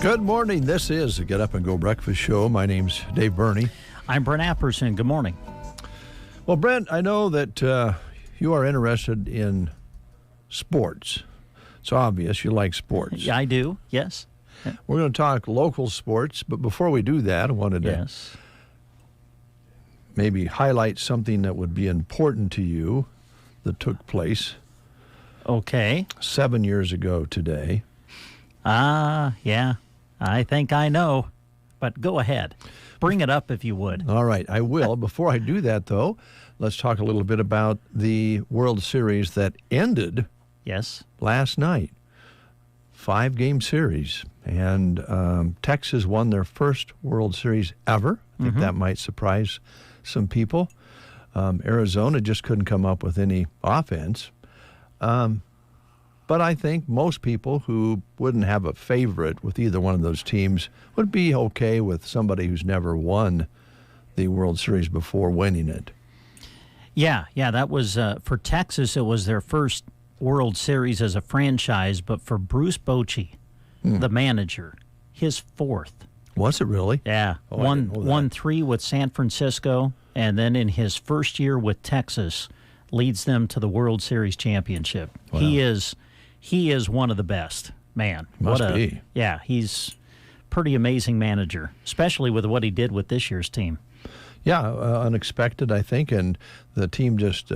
Good morning. This is the Get Up and Go Breakfast Show. My name's Dave Burney. I'm Brent Apperson. Good morning. Well, Brent, I know that you are interested in sports. It's obvious you like sports. Yeah, I do. Yes. We're going to talk local sports, but before we do that, I wanted to maybe highlight something that would be important to you that took place. Okay. 7 years ago today. Yeah. I think I know, but go ahead. Bring it up if you would. All right, I will. Before I do that, though, let's talk a little bit about the World Series that ended last night. 5-game series. And Texas won their first World Series ever. I think that might surprise some people. Arizona just couldn't come up with any offense. But I think most people who wouldn't have a favorite with either one of those teams would be okay with somebody who's never won the World Series before winning it. Yeah, that was, for Texas, it was their first World Series as a franchise, but for Bruce Bochy, the manager, his fourth. Was it really? Yeah, won 3 with San Francisco, and then in his first year with Texas, leads them to the World Series championship. Wow. He is one of the best, man. Must be. Yeah, he's pretty amazing manager, especially with what he did with this year's team. Yeah, unexpected, I think, and the team just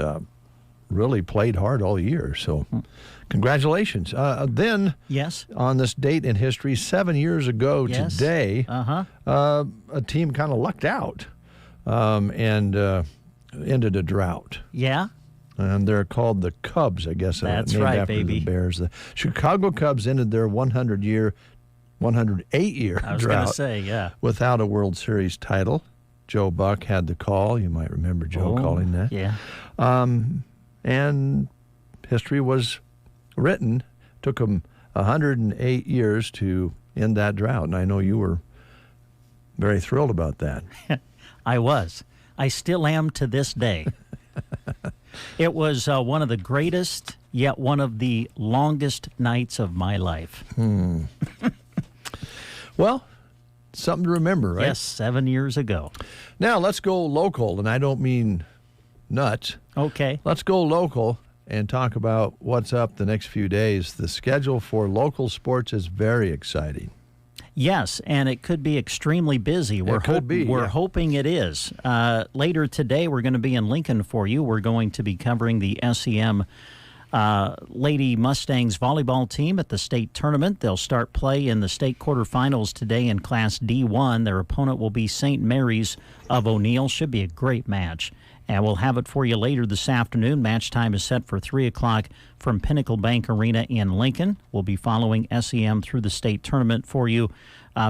really played hard all year. So congratulations. Then, on this date in history, 7 years ago today, a team kind of lucked out and ended a drought. Yeah. And they're called the Cubs, I guess. That's named right, after baby. The Bears. The Chicago Cubs ended their 108-year I was going to say, without a World Series title. Joe Buck had the call. You might remember Joe calling that. Yeah. And history was written. Took them 108 years to end that drought. And I know you were very thrilled about that. I was. I still am to this day. It was one of the greatest, yet one of the longest nights of my life. Well, something to remember, right? Yes, 7 years ago. Now, let's go local, and I don't mean nuts. Okay. Let's go local and talk about what's up the next few days. The schedule for local sports is very exciting. Yes, and it could be extremely busy. We're hoping it is. Later today, we're going to be in Lincoln for you. We're going to be covering the SEM Lady Mustangs volleyball team at the state tournament. They'll start play in the state quarterfinals today in Class D1. Their opponent will be St. Mary's of O'Neill. Should be a great match. And we'll have it for you later this afternoon. Match time is set for 3 o'clock from Pinnacle Bank Arena in Lincoln. We'll be following SEM through the state tournament for you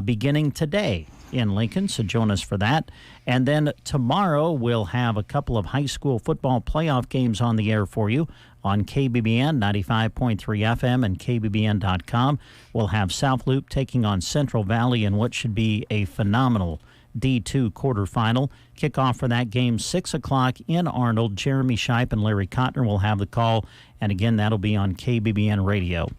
beginning today in Lincoln, so join us for that. And then tomorrow we'll have a couple of high school football playoff games on the air for you on KBBN 95.3 FM and KBBN.com. We'll have South Loup taking on Central Valley in what should be a phenomenal D2 quarterfinal. Kickoff for that game, 6 o'clock in Arnold. Jeremy Shipe and Larry Cotner will have the call, and again, that'll be on KBBN Radio.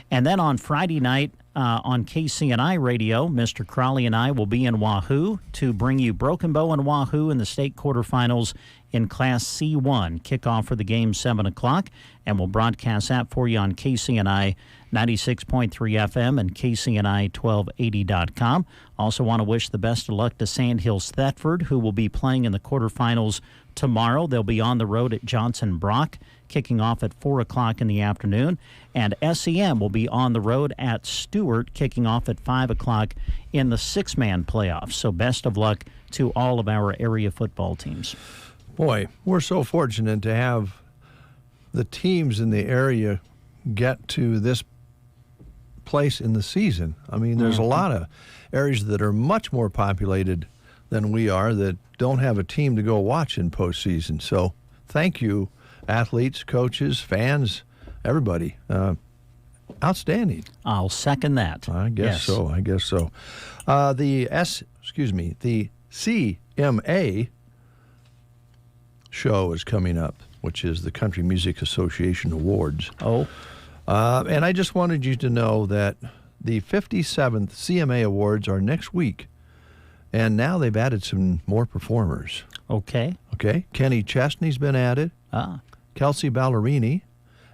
And then on Friday night on KCNI Radio, Mr. Crowley and I will be in Wahoo to bring you Broken Bow and Wahoo in the state quarterfinals in Class C1. Kickoff for the game, 7 o'clock, and we'll broadcast that for you on KCNI 96.3 FM and KCNI1280.com. Also want to wish the best of luck to Sandhills Thetford, who will be playing in the quarterfinals tomorrow. They'll be on the road at Johnson Brock, kicking off at 4 o'clock in the afternoon. And SEM will be on the road at Stewart, kicking off at 5 o'clock in the six-man playoffs. So best of luck to all of our area football teams. Boy, we're so fortunate to have the teams in the area get to this place in the season. I mean, there's a lot of areas that are much more populated than we are that don't have a team to go watch in postseason. So thank you, athletes, coaches, fans, everybody. Outstanding. I'll second that. I guess so. The CMA show is coming up, which is the Country Music Association Awards. And I just wanted you to know that the 57th CMA Awards are next week, and now they've added some more performers. Okay. Kenny Chesney's been added. Kelsey Ballerini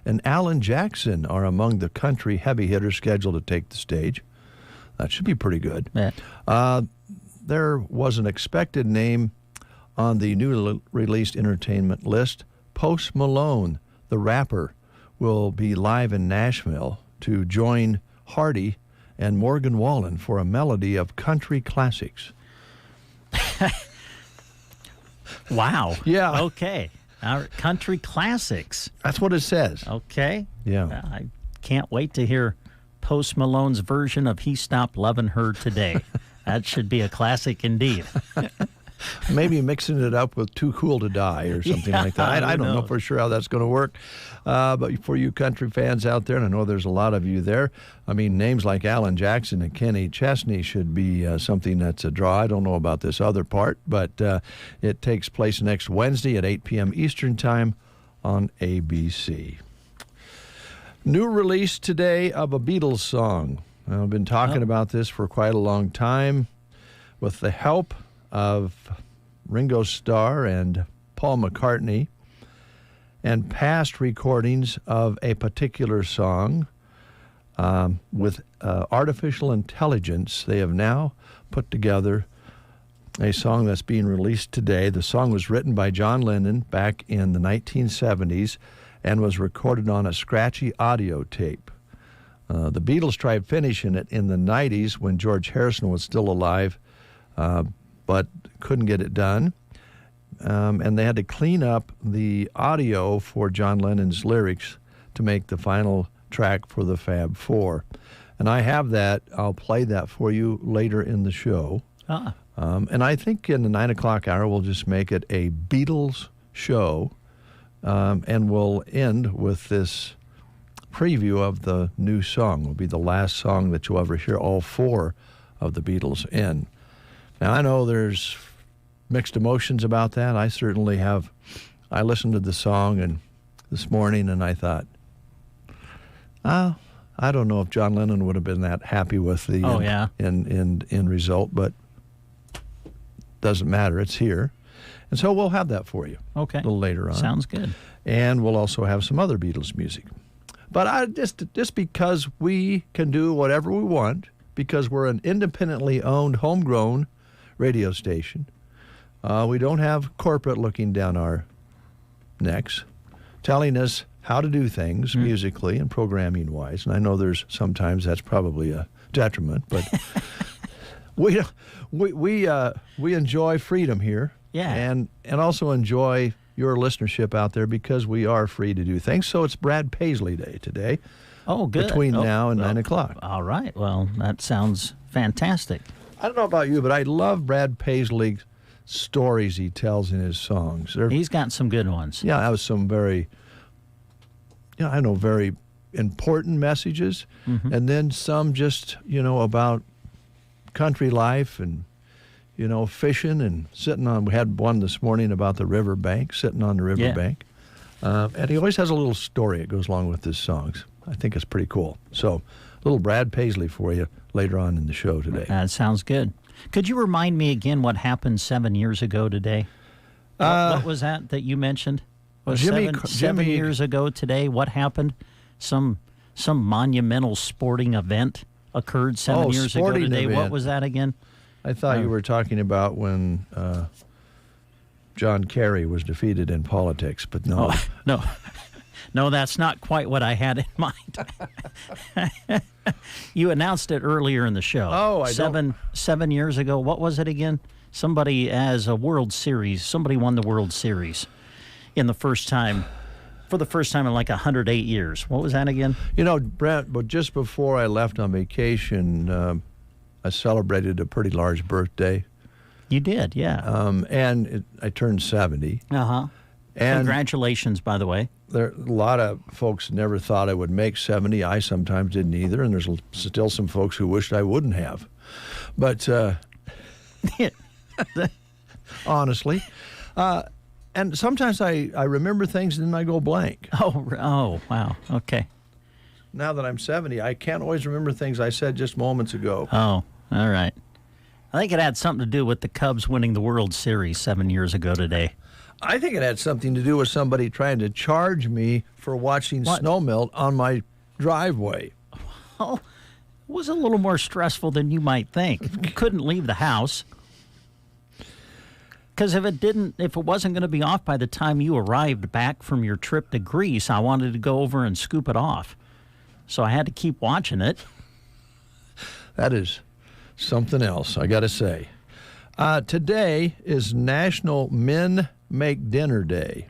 and Alan Jackson are among the country heavy hitters scheduled to take the stage. That should be pretty good. Yeah. There was an expected name on the newly released entertainment list. Post Malone, the rapper, will be live in Nashville to join Hardy and Morgan Wallen for a melody of country classics. Wow. Yeah. Okay. Our country classics. That's what it says. Okay. Yeah. I can't wait to hear Post Malone's version of He Stopped Lovin' Her Today. That should be a classic indeed. Maybe mixing it up with Too Cool to Die or something like that. I don't know for sure how that's going to work. But for you country fans out there, and I know there's a lot of you there, I mean, names like Alan Jackson and Kenny Chesney should be something that's a draw. I don't know about this other part, but it takes place next Wednesday at 8 p.m. Eastern Time on ABC. New release today of a Beatles song. I've been talking about this for quite a long time. With the help of Ringo Starr and Paul McCartney and past recordings of a particular song with artificial intelligence, they have now put together a song that's being released today. The song was written by John Lennon back in the 1970s and was recorded on a scratchy audio tape. The Beatles tried finishing it in the 90s when George Harrison was still alive, but couldn't get it done. And they had to clean up the audio for John Lennon's lyrics to make the final track for the Fab Four. And I have that. I'll play that for you later in the show. And I think in the 9 o'clock hour, we'll just make it a Beatles show. And we'll end with this preview of the new song. It will be the last song that you'll ever hear all four of the Beatles in. Now, I know there's mixed emotions about that. I certainly have. I listened to the song this morning, and I thought, I don't know if John Lennon would have been that happy with the end result, but doesn't matter. It's here. And so we'll have that for you a little later on. Sounds good. And we'll also have some other Beatles music. But just because we can do whatever we want, because we're an independently owned, homegrown radio station, we don't have corporate looking down our necks, telling us how to do things musically and programming-wise. And I know sometimes that's probably a detriment, but we enjoy freedom here, and also enjoy your listenership out there because we are free to do things. So it's Brad Paisley Day today. Oh, good. Between now and 9 o'clock. All right. Well, that sounds fantastic. I don't know about you, but I love Brad Paisley's stories he tells in his songs. He's got some good ones. Yeah, that was some very important messages, and then some just, about country life and, fishing and sitting on. We had one this morning about the riverbank, sitting on the riverbank. And he always has a little story that goes along with his songs. I think it's pretty cool. So, a little Brad Paisley for you later on in the show today. That sounds good. Could you remind me again what happened 7 years ago today? What was that you mentioned? Jimmy, 7 years ago today, what happened? Some some monumental sporting event occurred 7 years ago today. Event. What was that again? I thought you were talking about when John Kerry was defeated in politics, but no. Oh, no. No, that's not quite what I had in mind. You announced it earlier in the show. Oh, 7 years ago. What was it again? Somebody won the World Series for the first time in like 108 years. What was that again? You know, Brent, but just before I left on vacation, I celebrated a pretty large birthday. You did, yeah. I turned 70. Uh-huh. And congratulations, by the way. A lot of folks never thought I would make 70. I sometimes didn't either, and there's still some folks who wished I wouldn't have. But honestly, and sometimes I remember things and then I go blank. Oh, wow. Okay. Now that I'm 70, I can't always remember things I said just moments ago. Oh, all right. I think it had something to do with the Cubs winning the World Series 7 years ago today. I think it had something to do with somebody trying to charge me for watching snow melt on my driveway. Well, it was a little more stressful than you might think. You couldn't leave the house. Because if it wasn't going to be off by the time you arrived back from your trip to Greece, I wanted to go over and scoop it off. So I had to keep watching it. That is something else, I got to say. Today is National Men Make Dinner Day.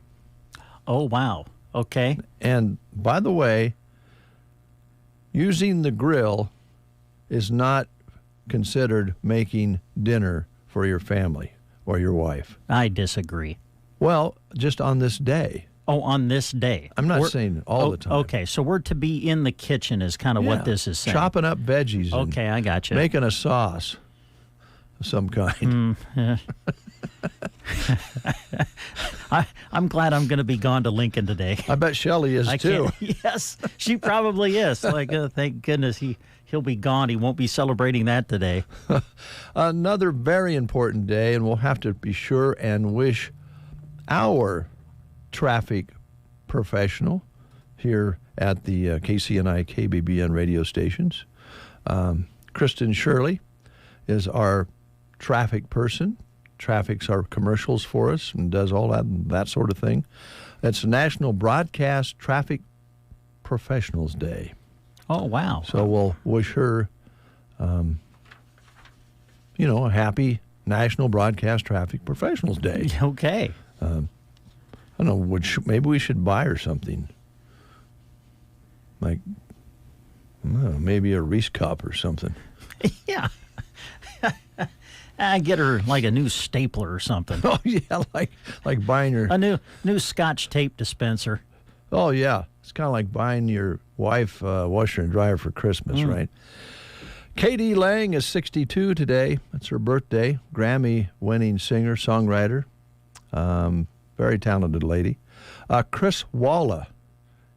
Oh, wow. Okay. And by the way, using the grill is not considered making dinner for your family or your wife. I disagree. Well, just on this day. Oh, on this day. I'm not saying all the time. Okay, so we're to be in the kitchen is kind of what this is saying. Chopping up veggies. Okay, I got you. Making a sauce of some kind. I'm glad I'm going to be gone to Lincoln today. I bet Shelley is too. Yes, she probably is. Like, thank goodness he'll be gone. He won't be celebrating that today. Another very important day, and we'll have to be sure and wish our traffic professional here at the KCNI, KBBN radio stations. Kristen Shirley is our traffic person. Traffics our commercials for us and does all that sort of thing. It's National Broadcast Traffic Professionals Day. Oh, wow. So we'll wish her, a happy National Broadcast Traffic Professionals Day. Okay. I don't know, maybe we should buy her something. Like, maybe a Reese cup or something. Yeah. I get her like a new stapler or something. Oh, yeah, like buying her... A new Scotch tape dispenser. Oh, yeah. It's kind of like buying your wife a washer and dryer for Christmas, right? Katie Lang is 62 today. That's her birthday. Grammy-winning singer, songwriter. Very talented lady. Chris Walla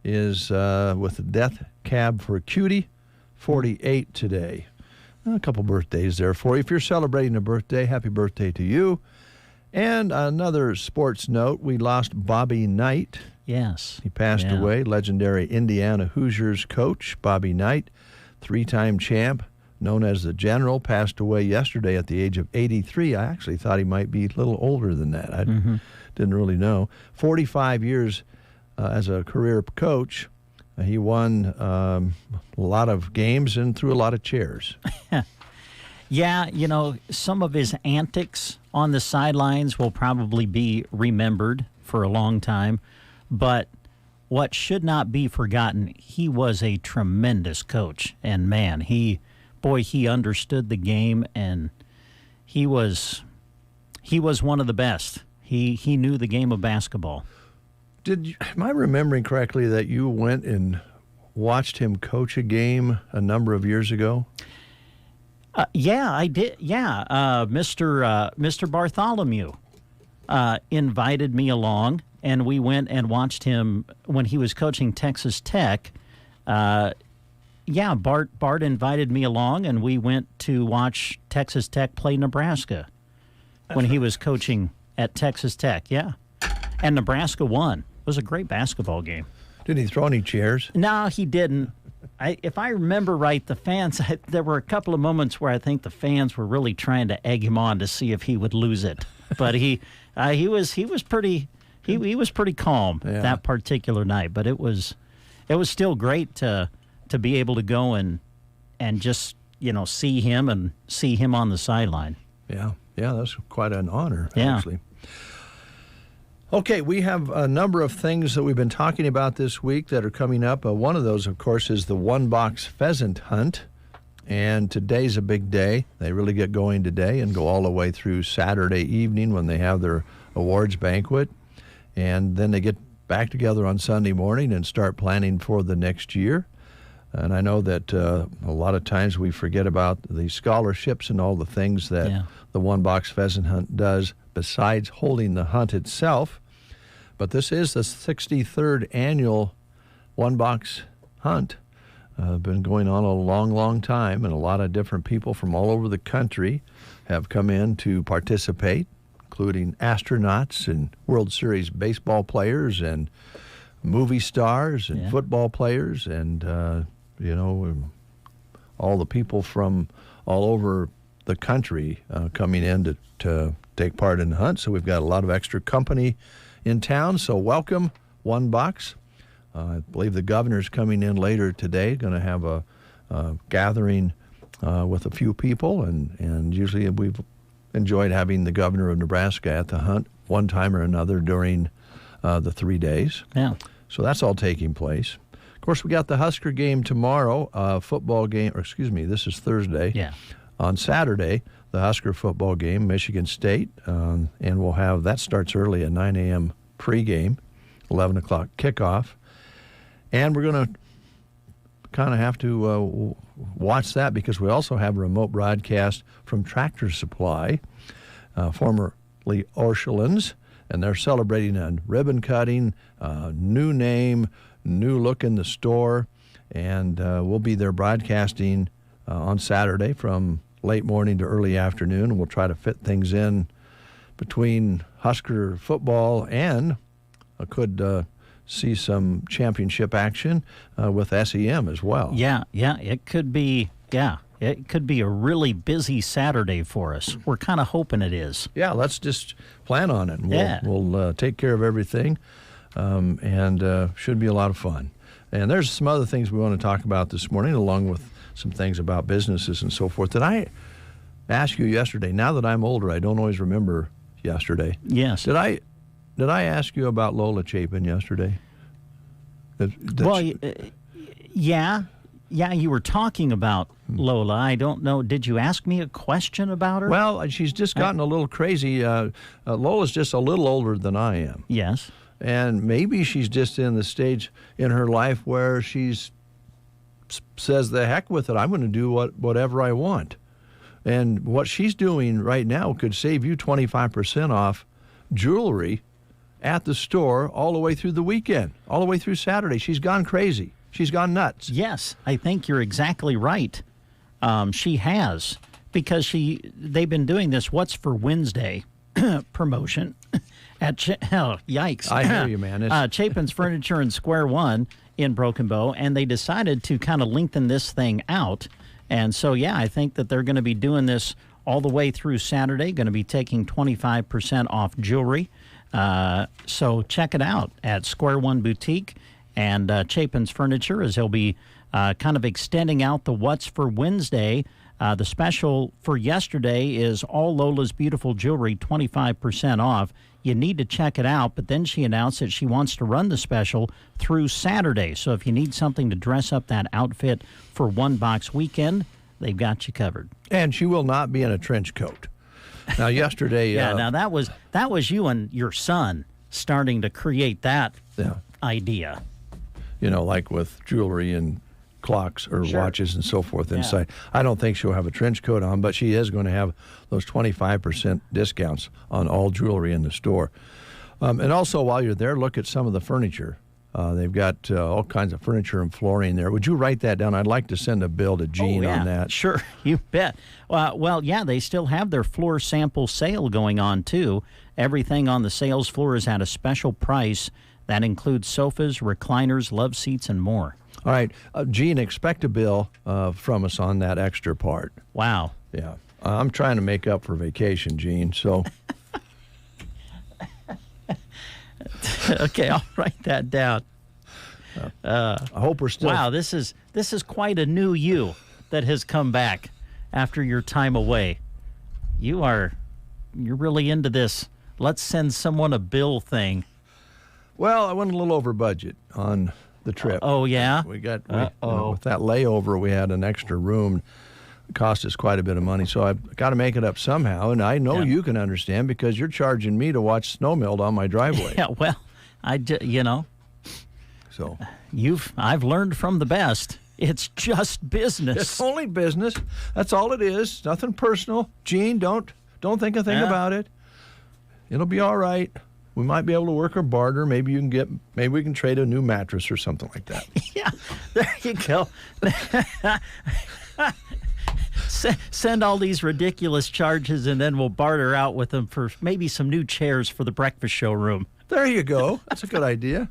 is with the Death Cab for Cutie, 48 today. A couple birthdays there for you. If you're celebrating a birthday, happy birthday to you. And another sports note, we lost Bobby Knight. Yes. He passed away. Legendary Indiana Hoosiers coach, Bobby Knight, three-time champ, known as the General, passed away yesterday at the age of 83. I actually thought he might be a little older than that. I didn't really know. 45 years as a career coach. He won a lot of games and threw a lot of chairs. Yeah, some of his antics on the sidelines will probably be remembered for a long time. But what should not be forgotten, he was a tremendous coach. And, man, he understood the game, and he was one of the best. He knew the game of basketball. Am I remembering correctly that you went and watched him coach a game a number of years ago? Yeah, I did. Yeah, Mr. Bartholomew invited me along, and we went and watched him when he was coaching Texas Tech. Bart invited me along, and we went to watch Texas Tech play Nebraska when he was coaching at Texas Tech. Yeah, and Nebraska won. It was a great basketball game. Did he throw any chairs? No, he didn't. if I remember right, the fans, there were a couple of moments where I think the fans were really trying to egg him on to see if he would lose it. But he was pretty calm that particular night. But it was still great to be able to go and just see him on the sideline. Yeah, that's quite an honor, actually. Okay, we have a number of things that we've been talking about this week that are coming up. One of those, of course, is the one-box pheasant hunt, and today's a big day. They really get going today and go all the way through Saturday evening when they have their awards banquet, and then they get back together on Sunday morning and start planning for the next year. And I know that a lot of times we forget about the scholarships and all the things that the one-box pheasant hunt does besides holding the hunt itself. But this is the 63rd annual one-box hunt. Been going on a long, long time, and a lot of different people from all over the country have come in to participate, including astronauts and World Series baseball players and movie stars and football players and, all the people from all over the country coming in to take part in the hunt. So we've got a lot of extra company in town. So welcome, One Box. I believe the governor's coming in later today, going to have a gathering with a few people. And usually we've enjoyed having the governor of Nebraska at the hunt one time or another during the 3 days. Yeah. So that's all taking place. Of course, we got the Husker game tomorrow, football game, this is Thursday. Yeah. On Saturday, the Husker football game, Michigan State, and we'll have, that starts early at 9 a.m. pregame, 11 o'clock kickoff. And we're going to kind of have to watch that because we also have a remote broadcast from Tractor Supply, formerly Orscheln's, and they're celebrating a ribbon cutting, new name, new look in the store, and we'll be there broadcasting on Saturday from late morning to early afternoon. We'll try to fit things in between Husker football and could see some championship action with SEM as well. Yeah, it could be. Yeah, it could be a really busy Saturday for us. We're kind of hoping it is. Yeah, let's just plan on it. We'll take care of everything, and should be a lot of fun. And there's some other things we want to talk about this morning, along with some things about businesses and so forth. Did I ask you yesterday? Now that I'm older, I don't always remember yesterday. Yes. Did I ask you about Lola Chapin yesterday? Yeah, you were talking about Lola. I don't know. Did you ask me a question about her? Well, she's just gotten a little crazy. Lola's just a little older than I am. Yes. And maybe she's just in the stage in her life where she's says, the heck with it, I'm going to do whatever I want. And what she's doing right now could save you 25% off jewelry at the store all the way through the weekend, all the way through Saturday. She's gone crazy. She's gone nuts. Yes, I think you're exactly right. She has, because they've been doing this What's for Wednesday promotion at yikes. I hear you, man. Chapin's Furniture in Square One in Broken Bow, and they decided to kind of lengthen this thing out. And so, I think that they're going to be doing this all the way through Saturday, going to be taking 25% off jewelry. So check it out at Square One Boutique and Chapin's Furniture, as he'll be kind of extending out the What's for Wednesday. The special for yesterday is all Lola's beautiful jewelry, 25% off. You need to check it out, but then she announced that she wants to run the special through Saturday. So if you need something to dress up that outfit for One Box weekend, they've got you covered. And she will not be in a trench coat. Now, yesterday... now that was you and your son starting to create that idea. Like with jewelry and clocks or watches and so forth inside. I don't think she'll have a trench coat on, but she is going to have those 25% discounts on all jewelry in the store. And also, while you're there, look at some of the furniture. They've got all kinds of furniture and flooring there. Would you write that down? I'd like to send a bill to Gene on that. Sure, you bet. They still have their floor sample sale going on, too. Everything on the sales floor is at a special price. That includes sofas, recliners, love seats, and more. All right. Gene, expect a bill from us on that extra part. Wow. Yeah. I'm trying to make up for vacation, Gene, so... Okay, I'll write that down. I hope we're still... Wow, this is quite a new you that has come back after your time away. You're really into this. Let's send someone a bill thing. Well, I went a little over budget on the trip. Oh, yeah? With that layover, we had an extra room. It cost us quite a bit of money, so I've got to make it up somehow. And I know you can understand because you're charging me to watch snow melt on my driveway. Yeah, well, So I've learned from the best. It's just business. It's only business. That's all it is. Nothing personal. Gene, don't think a thing about it. It'll be all right. We might be able to work or barter. Maybe we can trade a new mattress or something like that. Yeah, there you go. Send all these ridiculous charges, and then we'll barter out with them for maybe some new chairs for the breakfast show room. There you go. That's a good idea.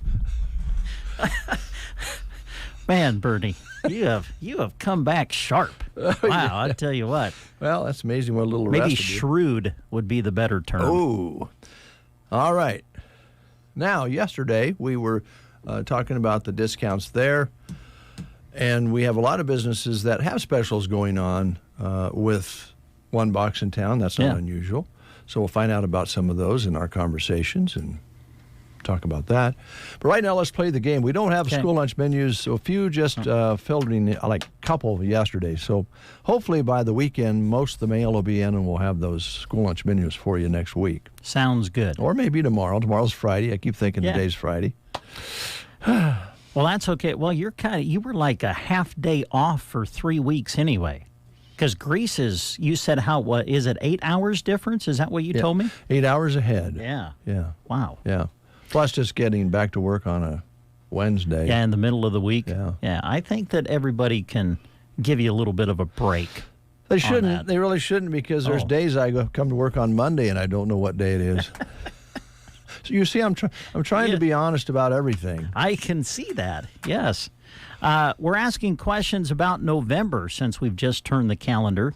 Man, Bernie, you have come back sharp. Wow, yeah. I tell you what. Well, that's amazing what a little maybe shrewd would be the better term. Oh, all right. Now, yesterday we were talking about the discounts there, and we have a lot of businesses that have specials going on with one box in town. That's not unusual. So we'll find out about some of those in our conversations and talk about that. But right now, let's play the game. We don't have school lunch menus, so a few just filtering, like a couple yesterday. So hopefully by the weekend, most of the mail will be in, and we'll have those school lunch menus for you next week. Sounds good. Or maybe tomorrow. Tomorrow's Friday. I keep thinking today's Friday. Well, that's okay. Well, you were like a half day off for 3 weeks anyway. Because Greece is, you said what is it, 8 hours difference? Is that what you told me? 8 hours ahead. Yeah. Yeah. Wow. Yeah. Plus just getting back to work on a Wednesday. Yeah, in the middle of the week. Yeah. Yeah, I think that everybody can give you a little bit of a break. They shouldn't. They really shouldn't, because there's days I come to work on Monday and I don't know what day it is. So you see, I'm trying to be honest about everything. I can see that, yes. We're asking questions about November since we've just turned the calendar.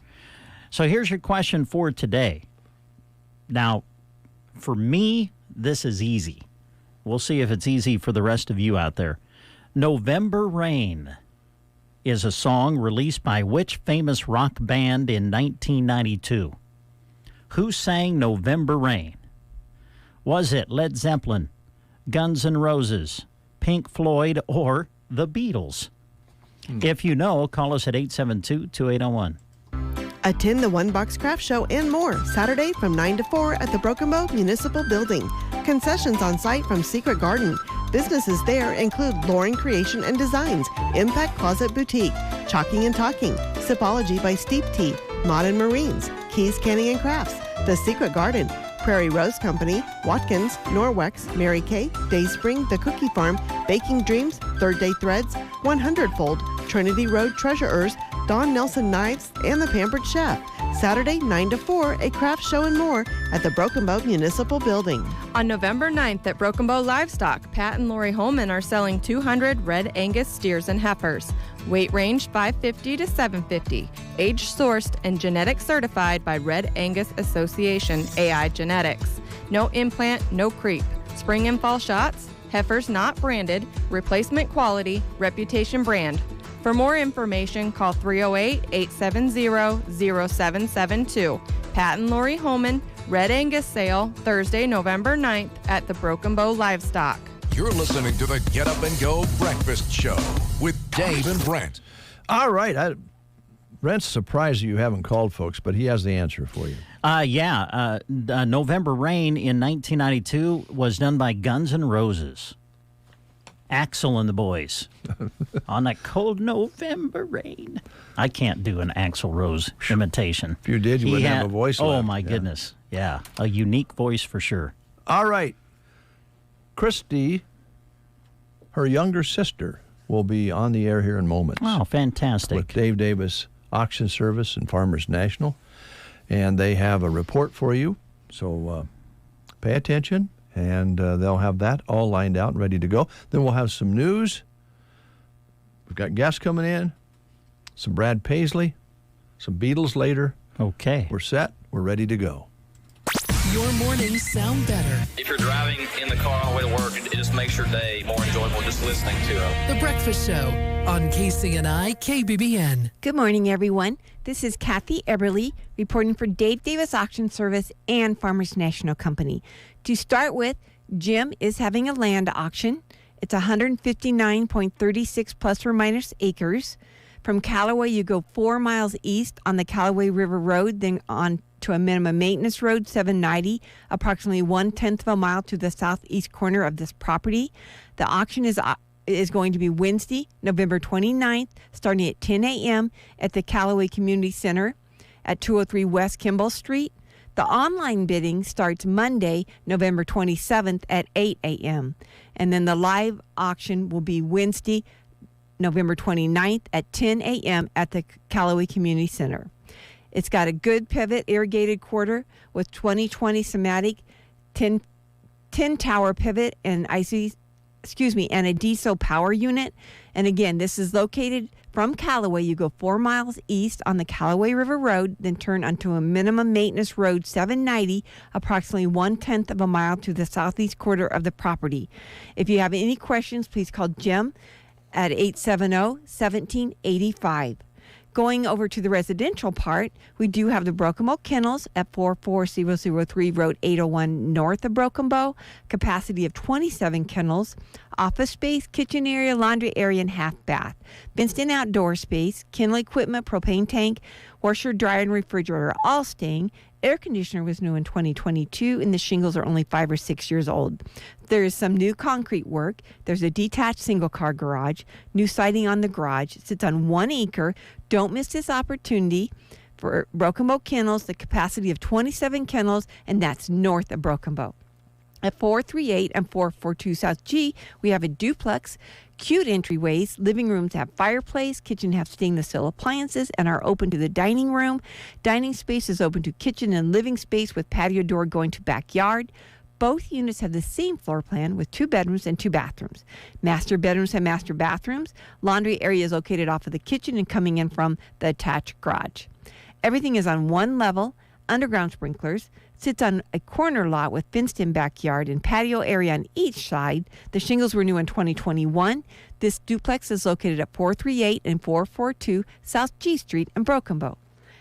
So here's your question for today. Now, for me, this is easy. We'll see if it's easy for the rest of you out there. November Rain is a song released by which famous rock band in 1992? Who sang November Rain? Was it Led Zeppelin, Guns N' Roses, Pink Floyd, or the Beatles? If you know, call us at 872-2801. Attend the One Box Craft Show and more Saturday from 9 to 4 at the Broken Bow Municipal Building. Concessions on site from Secret Garden. Businesses there include Lauren Creation and Designs, Impact Closet Boutique, Chalking and Talking, Sipology by Steep Tea, Modern Marines, Keys Canning and Crafts, The Secret Garden, Prairie Rose Company, Watkins, Norwex, Mary Kay, Dayspring, The Cookie Farm, Baking Dreams, Third Day Threads, 100-Fold, Trinity Road Treasurers, Don Nelson Knives, and The Pampered Chef. Saturday, 9 to 4, a craft show and more at the Broken Bow Municipal Building. On November 9th at Broken Bow Livestock, Pat and Lori Holman are selling 200 red Angus steers and heifers. Weight range 550 to 750. Age sourced and genetic certified by Red Angus Association, AI Genetics. No implant, no creep. Spring and fall shots, heifers not branded, replacement quality, reputation brand. For more information, call 308-870-0772. Pat and Lori Holman, Red Angus sale, Thursday, November 9th at the Broken Bow Livestock. You're listening to the Get Up and Go Breakfast Show with Dave and Brent. All right. Brent's surprised you haven't called, folks, but he has the answer for you. November Rain in 1992 was done by Guns N' Roses. Axl and the Boys on that cold November rain. I can't do an Axl Rose imitation. If you did, you wouldn't have a voice left. Oh, my goodness. Yeah, a unique voice for sure. All right. Christy, her younger sister, will be on the air here in moments. Oh, fantastic. With Dave Davis Auction Service and Farmers National. And they have a report for you. So pay attention And they'll have that all lined out and ready to go. Then we'll have some news. We've got guests coming in, some Brad Paisley, some Beatles later. Okay. We're set. We're ready to go. Your mornings sound better. If you're driving in the car on the way to work, it just makes your day more enjoyable just listening to them. The Breakfast Show on KCNI KBBN. Good morning, everyone. This is Kathy Eberly reporting for Dave Davis Auction Service and Farmers National Company. To start with, Jim is having a land auction. It's 159.36 plus or minus acres. From Callaway, you go 4 miles east on the Callaway River Road, then on to a minimum maintenance road, 790, approximately 1/10 of a mile to the southeast corner of this property. The auction is going to be Wednesday, November 29th, starting at 10 a.m. at the Callaway Community Center at 203 West Kimball Street. The online bidding starts Monday, November 27th at 8 a.m. And then the live auction will be Wednesday, November 29th at 10 a.m. at the Callaway Community Center. It's got a good pivot irrigated quarter with 2020 somatic 10 tower pivot and and a diesel power unit. And again, this is located from Callaway. You go 4 miles east on the Callaway River Road, then turn onto a minimum maintenance road 790, approximately 1/10 of a mile to the southeast quarter of the property. If you have any questions, please call Jim at 870-1785. Going over to the residential part, we do have the Broken Bow Kennels at 44003 Road 801 north of Broken Bow, capacity of 27 kennels, office space, kitchen area, laundry area, and half bath. Fenced-in outdoor space, kennel equipment, propane tank, washer, dryer, and refrigerator are all staying. Air conditioner was new in 2022, and the shingles are only 5 or 6 years old. There is some new concrete work. There's a detached single-car garage, new siding on the garage. It sits on 1 acre. Don't miss this opportunity for Broken Bow Kennels, the capacity of 27 kennels, and that's north of Broken Bow. At 438 and 442 South G, we have a duplex, cute entryways, living rooms have fireplace, kitchen have stainless steel appliances, and are open to the dining room. Dining space is open to kitchen and living space with patio door going to backyard. Both units have the same floor plan with 2 bedrooms and 2 bathrooms. Master bedrooms have master bathrooms. Laundry area is located off of the kitchen and coming in from the attached garage. Everything is on one level, underground sprinklers, sits on a corner lot with fenced-in backyard and patio area on each side. The shingles were new in 2021. This duplex is located at 438 and 442 South G Street in Broken Bow.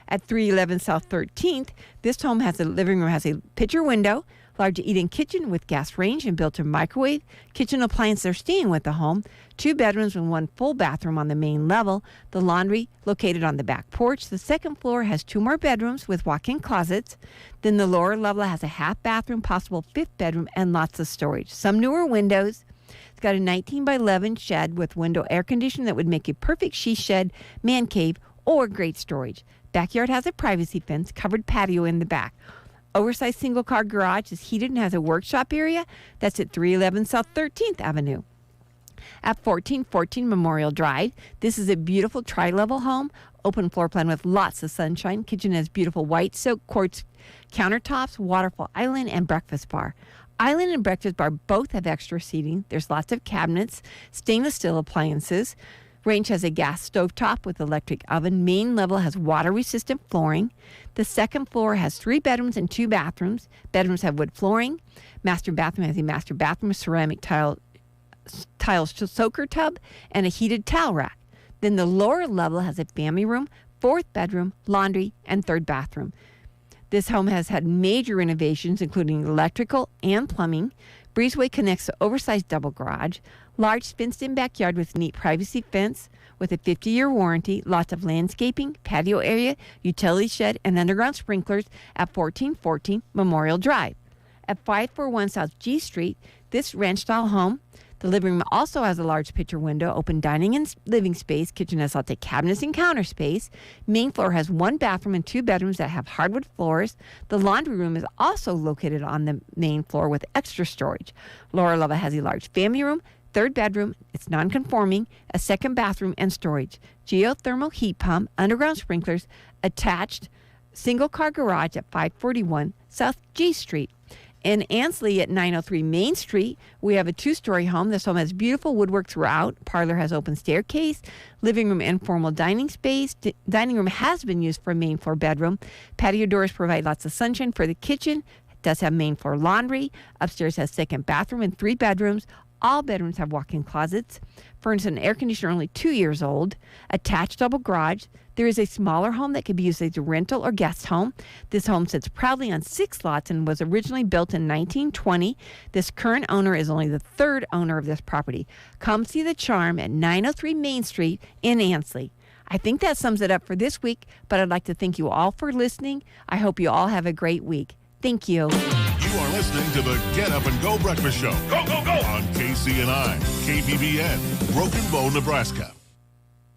At 311 South 13th, this home has a living room, has a picture window, large eat-in kitchen with gas range and built-in microwave. Kitchen appliances are staying with the home. 2 bedrooms and 1 full bathroom on the main level. The laundry located on the back porch. The second floor has 2 more bedrooms with walk-in closets. Then the lower level has a half bathroom, possible 5th bedroom, and lots of storage. Some newer windows. It's got a 19 by 11 shed with window air conditioning that would make a perfect she shed, man cave, or great storage. Backyard has a privacy fence, covered patio in the back. Oversized single-car garage is heated and has a workshop area. That's at 311 South 13th Avenue. At 1414 Memorial Drive, this is a beautiful tri-level home, open floor plan with lots of sunshine. Kitchen has beautiful white silk quartz countertops, waterfall island, and breakfast bar. Island and breakfast bar both have extra seating. There's lots of cabinets, stainless steel appliances. Range has a gas stovetop with electric oven. Main level has water-resistant flooring. The second floor has 3 bedrooms and 2 bathrooms. Bedrooms have wood flooring. Master bathroom has a master bathroom, ceramic tile soaker tub, and a heated towel rack. Then the lower level has a family room, 4th bedroom, laundry, and 3rd bathroom. This home has had major renovations, including electrical and plumbing. Breezeway connects to oversized double garage. Large fenced-in backyard with neat privacy fence with a 50-year warranty. Lots of landscaping, patio area, utility shed, and underground sprinklers at 1414 Memorial Drive. At 541 South G Street, this ranch-style home, the living room also has a large picture window, open dining and living space. Kitchen has lots of cabinets and counter space. Main floor has 1 bathroom and 2 bedrooms that have hardwood floors. The laundry room is also located on the main floor with extra storage. Lower level has a large family room, 3rd bedroom, it's non-conforming, a 2nd bathroom, and storage. Geothermal heat pump, underground sprinklers, attached single-car garage at 541 South G Street. In Ansley at 903 Main Street, we have a 2-story home. This home has beautiful woodwork throughout. Parlor has open staircase, living room and formal dining space. Dining room has been used for a main floor bedroom. Patio doors provide lots of sunshine for the kitchen. It does have main floor laundry. Upstairs has second bathroom and 3 bedrooms. All bedrooms have walk-in closets. Furnace and air conditioner only 2 years old. Attached double garage. There is a smaller home that can be used as a rental or guest home. This home sits proudly on 6 lots and was originally built in 1920. This current owner is only the 3rd owner of this property. Come see the charm at 903 Main Street in Ansley. I think that sums it up for this week, but I'd like to thank you all for listening. I hope you all have a great week. Thank you. You are listening to the Get Up and Go Breakfast Show. Go, go, go! On KCNI, KBBN, Broken Bow, Nebraska.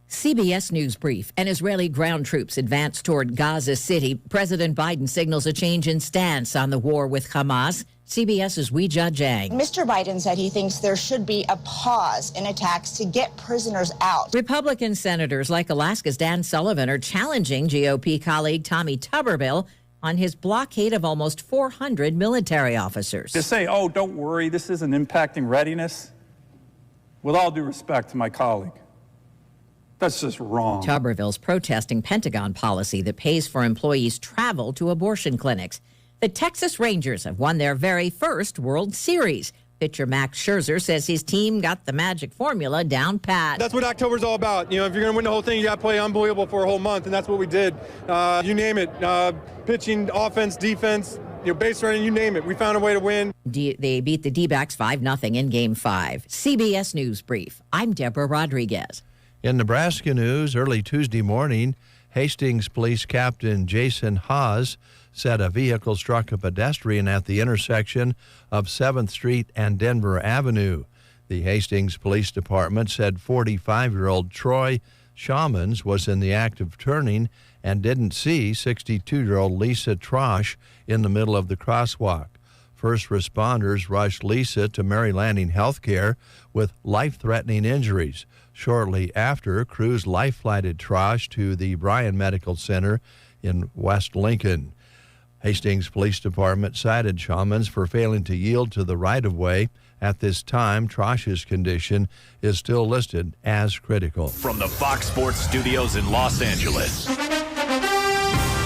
CBS News Brief. An Israeli ground troops advance toward Gaza City. President Biden signals a change in stance on the war with Hamas. CBS's Weijia Jiang. Mr. Biden said he thinks there should be a pause in attacks to get prisoners out. Republican senators like Alaska's Dan Sullivan are challenging GOP colleague Tommy Tuberville on his blockade of almost 400 military officers. To say, oh, don't worry, this isn't impacting readiness, with all due respect to my colleague, that's just wrong. Tuberville's protesting Pentagon policy that pays for employees' travel to abortion clinics. The Texas Rangers have won their very first World Series. Pitcher Max Scherzer says his team got the magic formula down pat. That's what October's all about. You know, if you're going to win the whole thing, you got to play unbelievable for a whole month, and that's what we did. You name it, pitching, offense, defense, base running, you name it. We found a way to win. They beat the D-backs 5-0 in Game 5. CBS News Brief. I'm Deborah Rodriguez. In Nebraska news, early Tuesday morning, Hastings Police Captain Jason Haas said a vehicle struck a pedestrian at the intersection of 7th Street and Denver Avenue. The Hastings Police Department said 45-year-old Troy Shamans was in the act of turning and didn't see 62-year-old Lisa Trosh in the middle of the crosswalk. First responders rushed Lisa to Mary Lanning Healthcare with life-threatening injuries. Shortly after, crews life-flighted Trosh to the Bryan Medical Center in West Lincoln. Hastings Police Department cited Shamans for failing to yield to the right-of-way. At this time, Trosh's condition is still listed as critical. From the Fox Sports Studios in Los Angeles,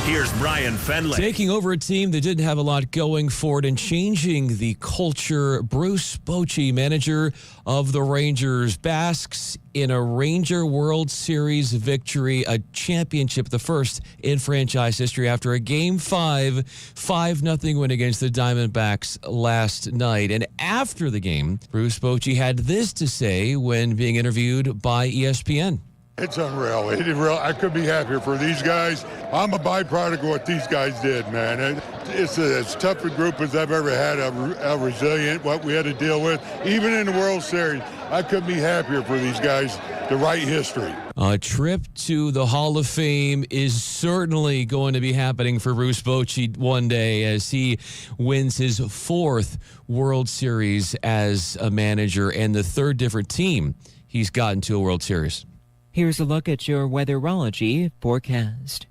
here's Brian Fenley. Taking over a team that didn't have a lot going for it and changing the culture, Bruce Bochy, manager of the Rangers, basks in a Ranger World Series victory, a championship, the first in franchise history after a Game 5, 5-0 win against the Diamondbacks last night. And after the game, Bruce Bochy had this to say when being interviewed by ESPN. It's unreal. I could be happier for these guys. I'm a byproduct of what these guys did, man. It's as tough a group as I've ever had, a resilient, what we had to deal with. Even in the World Series, I couldn't be happier for these guys to write history. A trip to the Hall of Fame is certainly going to be happening for Bruce Bochy one day as he wins his 4th World Series as a manager and the 3rd different team he's gotten to a World Series. Here's a look at your weatherology forecast.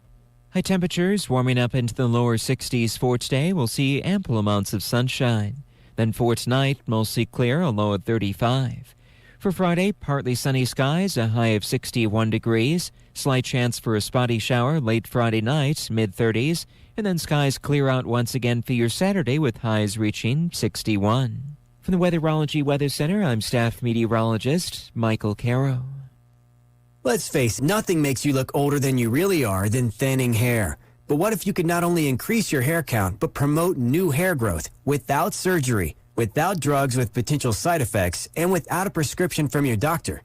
High temperatures warming up into the lower 60s for today. We'll see ample amounts of sunshine. Then for tonight, mostly clear, a low of 35. For Friday, partly sunny skies, a high of 61 degrees. Slight chance for a spotty shower late Friday night, mid-30s. And then skies clear out once again for your Saturday with highs reaching 61. From the Weatherology Weather Center, I'm staff meteorologist Michael Caro. Let's face it, nothing makes you look older than you really are than thinning hair. But what if you could not only increase your hair count, but promote new hair growth without surgery, without drugs with potential side effects, and without a prescription from your doctor?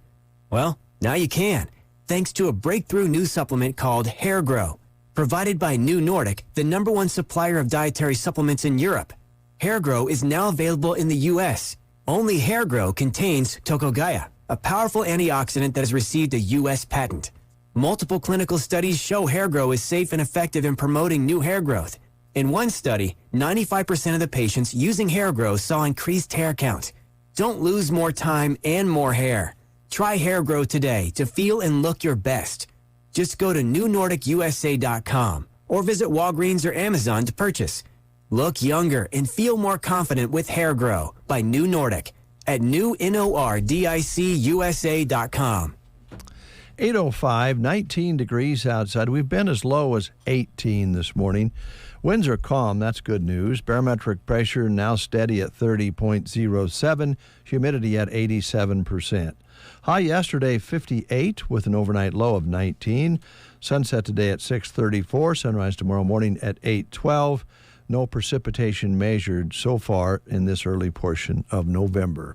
Well, now you can, thanks to a breakthrough new supplement called Hair Grow, provided by New Nordic, the #1 supplier of dietary supplements in Europe. Hair Grow is now available in the U.S. Only Hair Grow contains Tocogaya, a powerful antioxidant that has received a U.S. patent. Multiple clinical studies show Hair Grow is safe and effective in promoting new hair growth. In one study, 95% of the patients using Hair Grow saw increased hair count. Don't lose more time and more hair. Try Hair Grow today to feel and look your best. Just go to newnordicusa.com or visit Walgreens or Amazon to purchase. Look younger and feel more confident with Hair Grow by New Nordic at newnordicusa.com. 8:05, 19 degrees outside. We've been as low as 18 this morning. Winds are calm. That's good news. Barometric pressure now steady at 30.07. Humidity at 87%. High yesterday, 58, with an overnight low of 19. Sunset today at 6:34. Sunrise tomorrow morning at 8:12. No precipitation measured so far in this early portion of November.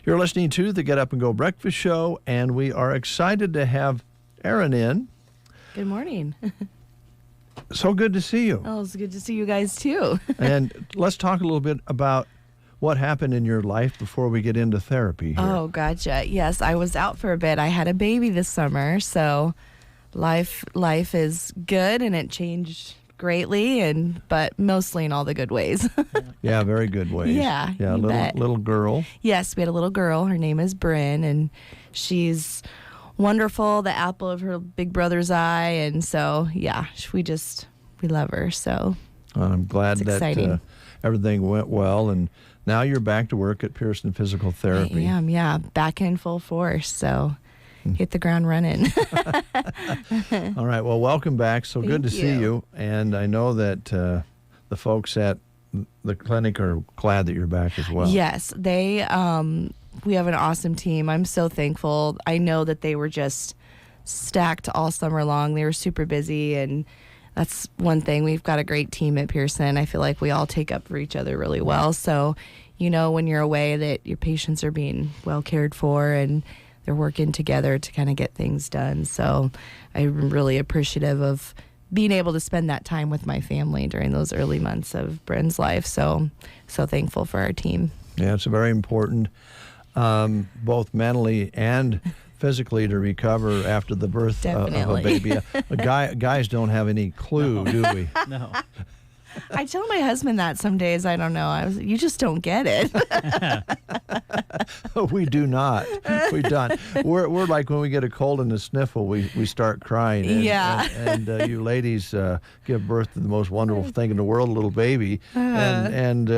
You're listening to the Get Up and Go Breakfast Show, and we are excited to have Erin in. Good morning. So good to see you. Oh, it's good to see you guys, too. And let's talk a little bit about what happened in your life before we get into therapy here. Oh, gotcha. Yes, I was out for a bit. I had a baby this summer, so life is good, and it changed greatly, but mostly in all the good ways. Yeah, very good ways. Yeah, little girl. Yes, we had a little girl. Her name is Bryn, and she's wonderful, the apple of her big brother's eye, and so yeah, we love her. So I'm glad that everything went well, and now you're back to work at Pearson Physical Therapy. I am, yeah, back in full force. So hit the ground running. All right. Well, welcome back. So good to see you. And I know that the folks at the clinic are glad that you're back as well. Yes, we have an awesome team. I'm so thankful. I know that they were just stacked all summer long. They were super busy, and that's one thing. We've got a great team at Pearson. I feel like we all take up for each other really well. So, when you're away, that your patients are being well cared for, and they're working together to kind of get things done. So I'm really appreciative of being able to spend that time with my family during those early months of Bryn's life. So thankful for our team. Yeah, it's very important, both mentally and physically, to recover after the birth of a baby. Guys don't have any clue, do we? No. I tell my husband that some days. I don't know. You just don't get it. We do not. We don't. We're like when we get a cold and a sniffle, we start crying. And you ladies give birth to the most wonderful thing in the world, a little baby, and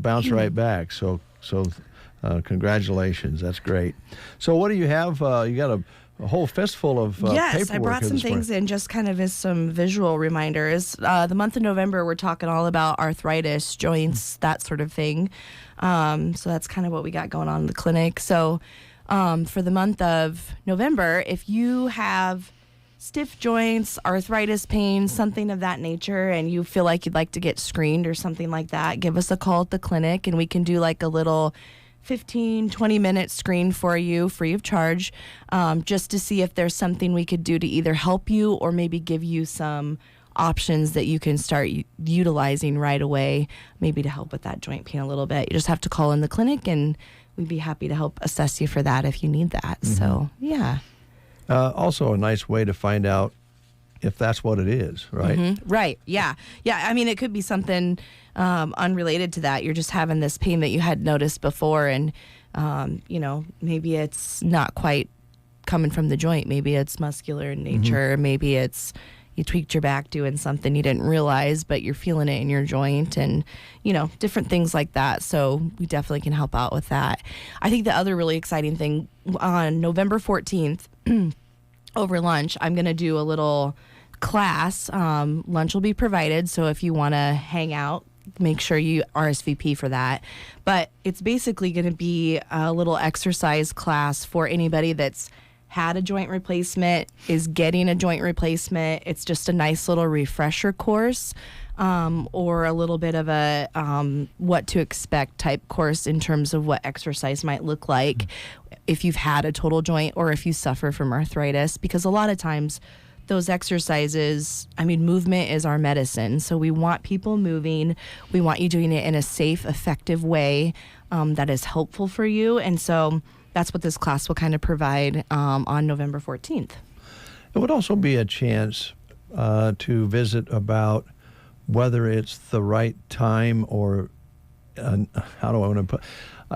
bounce right back. So congratulations. That's great. So what do you have? You got a whole fistful of yes, I brought some things in just kind of as some visual reminders. The month of November, we're talking all about arthritis, joints, that sort of thing. So that's kind of what we got going on in the clinic. So for the month of November, if you have stiff joints, arthritis pain, something of that nature, and you feel like you'd like to get screened or something like that, give us a call at the clinic, and we can do like a little 15, 20-minute screen for you free of charge, just to see if there's something we could do to either help you or maybe give you some options that you can start utilizing right away, maybe to help with that joint pain a little bit. You just have to call in the clinic, and we'd be happy to help assess you for that if you need that. Mm-hmm. So, yeah. Also a nice way to find out if that's what it is, right? Mm-hmm. Right, yeah. Yeah, I mean, it could be something unrelated to that. You're just having this pain that you had noticed before, and, maybe it's not quite coming from the joint. Maybe it's muscular in nature. Mm-hmm. Maybe it's you tweaked your back doing something you didn't realize, but you're feeling it in your joint, and, different things like that. So we definitely can help out with that. I think the other really exciting thing, on November 14th, over lunch, I'm going to do a little class. Lunch will be provided, so if you want to hang out, make sure you RSVP for that. But it's basically going to be a little exercise class for anybody that's had a joint replacement, is getting a joint replacement. It's just a nice little refresher course, or a little bit of a what to expect type course in terms of what exercise might look like if you've had a total joint or if you suffer from arthritis, because a lot of times those exercises, movement is our medicine. So we want people moving. We want you doing it in a safe, effective way that is helpful for you. And so that's what this class will kind of provide on November 14th. It would also be a chance to visit about whether it's the right time or how do I want to put.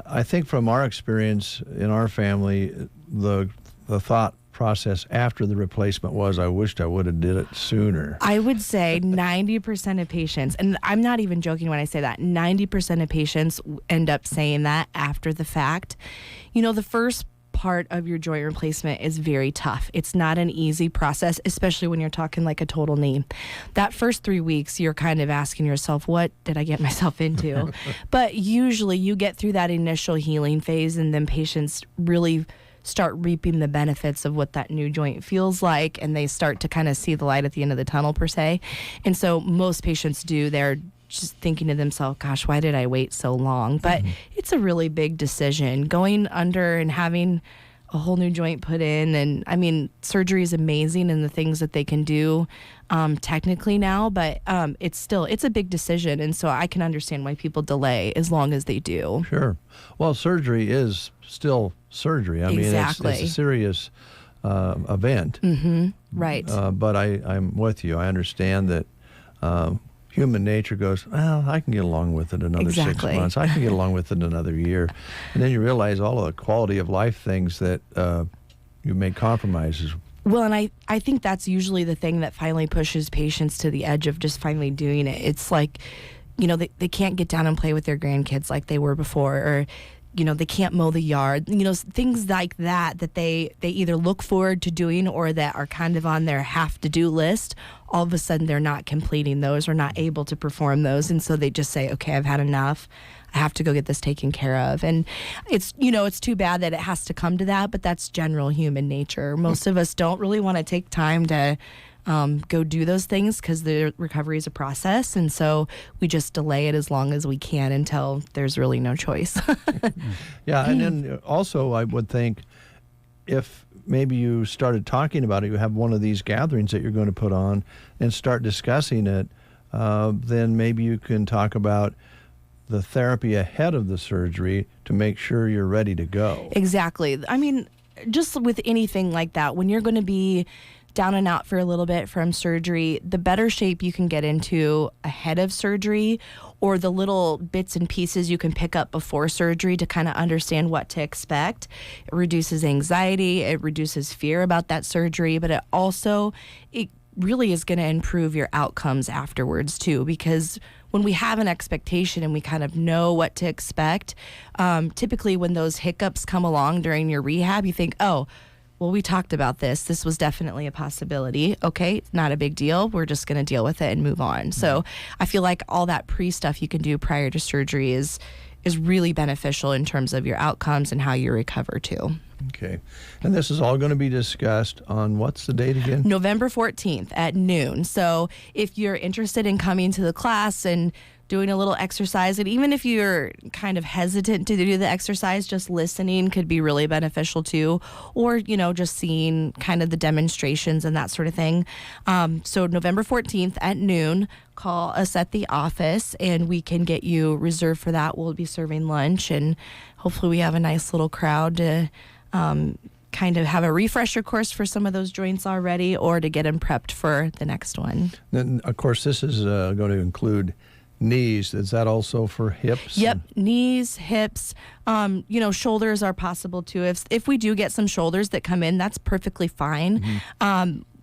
I think from our experience in our family, the thought process after the replacement was, I wished I would have did it sooner. I would say 90% of patients, and I'm not even joking when I say that, 90% of patients end up saying that after the fact. You know, the first part of your joint replacement is very tough. It's not an easy process, especially when you're talking like a total knee. That first 3 weeks, you're kind of asking yourself, what did I get myself into? But usually you get through that initial healing phase, and then patients really start reaping the benefits of what that new joint feels like, and they start to kind of see the light at the end of the tunnel, per se. And so most patients do. They're just thinking to themselves, gosh, why did I wait so long? But it's a really big decision, going under and having a whole new joint put in. And I mean, surgery is amazing and the things that they can do technically now, but it's a big decision. And so I can understand why people delay as long as they do. Sure. Well, surgery is still surgery. I mean, it's a serious event. Right. But I'm with you. I understand that human nature goes, well, I can get along with it another 6 months. I can get along with it another year. And then you realize all of the quality of life things that you make compromises. Well, and I think that's usually the thing that finally pushes patients to the edge of just finally doing it. It's like, you know, they can't get down and play with their grandkids like they were before, or you know, they can't mow the yard, you know, things like that they either look forward to doing or that are kind of on their have-to-do list. All of a sudden, they're not completing those or not able to perform those. And so they just say, okay, I've had enough. I have to go get this taken care of. And it's, you know, it's too bad that it has to come to that, but that's general human nature. Most of us don't really want to take time to go do those things because the recovery is a process. And so we just delay it as long as we can until there's really no choice. Yeah. And then also I would think if maybe you started talking about it, you have one of these gatherings that you're going to put on and start discussing it, then maybe you can talk about the therapy ahead of the surgery to make sure you're ready to go. Exactly. I mean, just with anything like that, when you're going to be down and out for a little bit from surgery, the better shape you can get into ahead of surgery, or the little bits and pieces you can pick up before surgery to kind of understand what to expect. It reduces anxiety, it reduces fear about that surgery, but it really is going to improve your outcomes afterwards too, because when we have an expectation and we kind of know what to expect, typically when those hiccups come along during your rehab, you think, oh, well, we talked about this. This was definitely a possibility. Okay, not a big deal. We're just going to deal with it and move on. So I feel like all that pre-stuff you can do prior to surgery is really beneficial in terms of your outcomes and how you recover too. Okay. And this is all going to be discussed on what's the date again? November 14th at noon. So if you're interested in coming to the class and doing a little exercise, and even if you're kind of hesitant to do the exercise, just listening could be really beneficial too, or, you know, just seeing kind of the demonstrations and that sort of thing. So November 14th at noon, call us at the office and we can get you reserved for that. We'll be serving lunch and hopefully we have a nice little crowd to kind of have a refresher course for some of those joints already, or to get them prepped for the next one. Then, of course, this is going to include knees. Is that also for hips? Yep, knees, hips, you know, shoulders are possible too. If we do get some shoulders that come in, that's perfectly fine.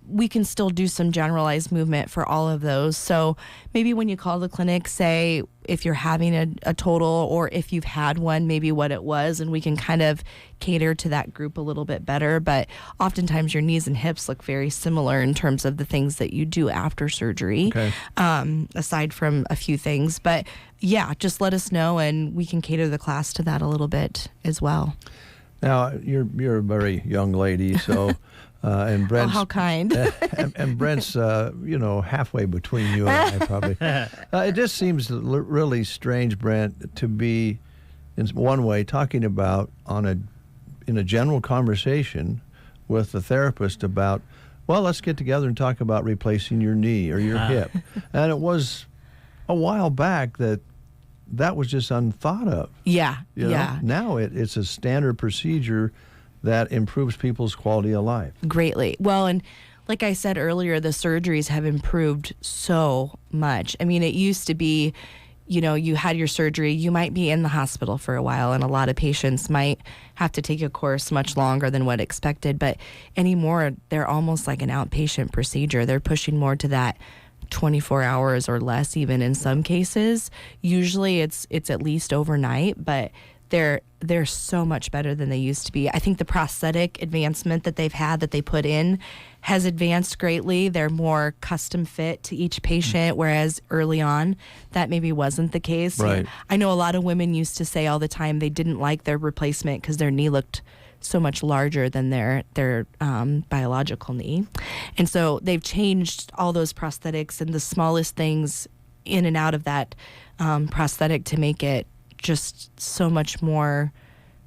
We can still do some generalized movement for all of those. So maybe when you call the clinic, say if you're having a total, or if you've had one, maybe what it was, and we can kind of cater to that group a little bit better. But oftentimes your knees and hips look very similar in terms of the things that you do after surgery, aside from a few things. But yeah, just let us know and we can cater the class to that a little bit as well. Now, you're a very young lady, so... and Brent's, how kind. and Brent's, you know, halfway between you and I probably. It just seems really strange, Brent, to be, in one way, talking about in a general conversation with the therapist about, well, let's get together and talk about replacing your knee or your hip. And it was a while back that was just unthought of. Yeah, you know? Now it's a standard procedure that improves people's quality of life. Greatly. Well, and like I said earlier, the surgeries have improved so much. I mean, it used to be, you had your surgery, you might be in the hospital for a while, and a lot of patients might have to take a course much longer than what expected. But anymore, they're almost like an outpatient procedure. They're pushing more to that 24 hours or less, even in some cases. Usually it's at least overnight, but they're so much better than they used to be. I think the prosthetic advancement that they've had, that they put in, has advanced greatly. They're more custom fit to each patient, whereas early on that maybe wasn't the case. Right. I know a lot of women used to say all the time they didn't like their replacement because their knee looked so much larger than their biological knee. And so they've changed all those prosthetics and the smallest things in and out of that prosthetic to make it just so much more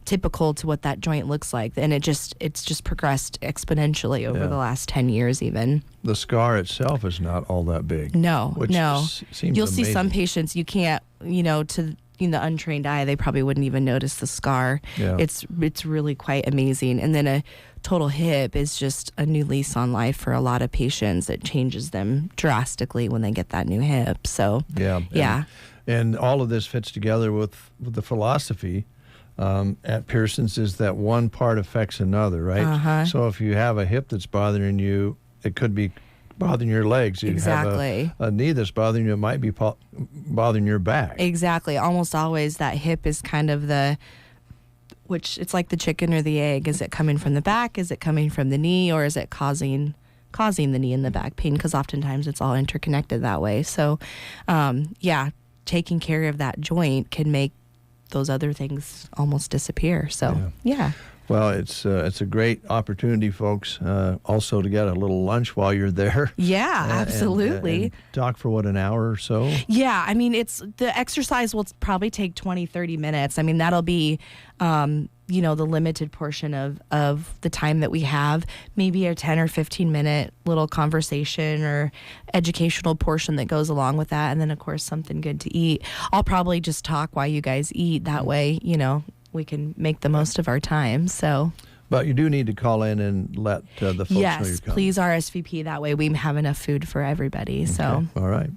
typical to what that joint looks like. And it's just progressed exponentially over the last 10 years even. The scar itself is not all that big. No. Seems You'll see amazing. some patients you can't, to the untrained eye, they probably wouldn't even notice the scar. Yeah. It's really quite amazing. And then a total hip is just a new lease on life for a lot of patients. It changes them drastically when they get that new hip. So yeah. And all of this fits together with the philosophy at Pearson's is that one part affects another, right? Uh-huh. So if you have a hip that's bothering you, it could be bothering your legs. You Exactly. have a knee that's bothering you, it might be bothering your back. Exactly. Almost always that hip is kind of which it's like the chicken or the egg. Is it coming from the back? Is it coming from the knee? Or is it causing the knee and the back pain? Because oftentimes it's all interconnected that way. So, taking care of that joint can make those other things almost disappear. So, yeah. Well, it's a great opportunity, folks, also to get a little lunch while you're there. Yeah, absolutely. And talk for, an hour or so? Yeah, I mean, the exercise will probably take 20, 30 minutes. I mean, that'll be, the limited portion of the time that we have. Maybe a 10 or 15-minute little conversation or educational portion that goes along with that. And then, of course, something good to eat. I'll probably just talk while you guys eat. That way, we can make the most of our time. So, but you do need to call in and let the folks know you're coming. Yes, please RSVP. That way we have enough food for everybody. Okay. So, all right.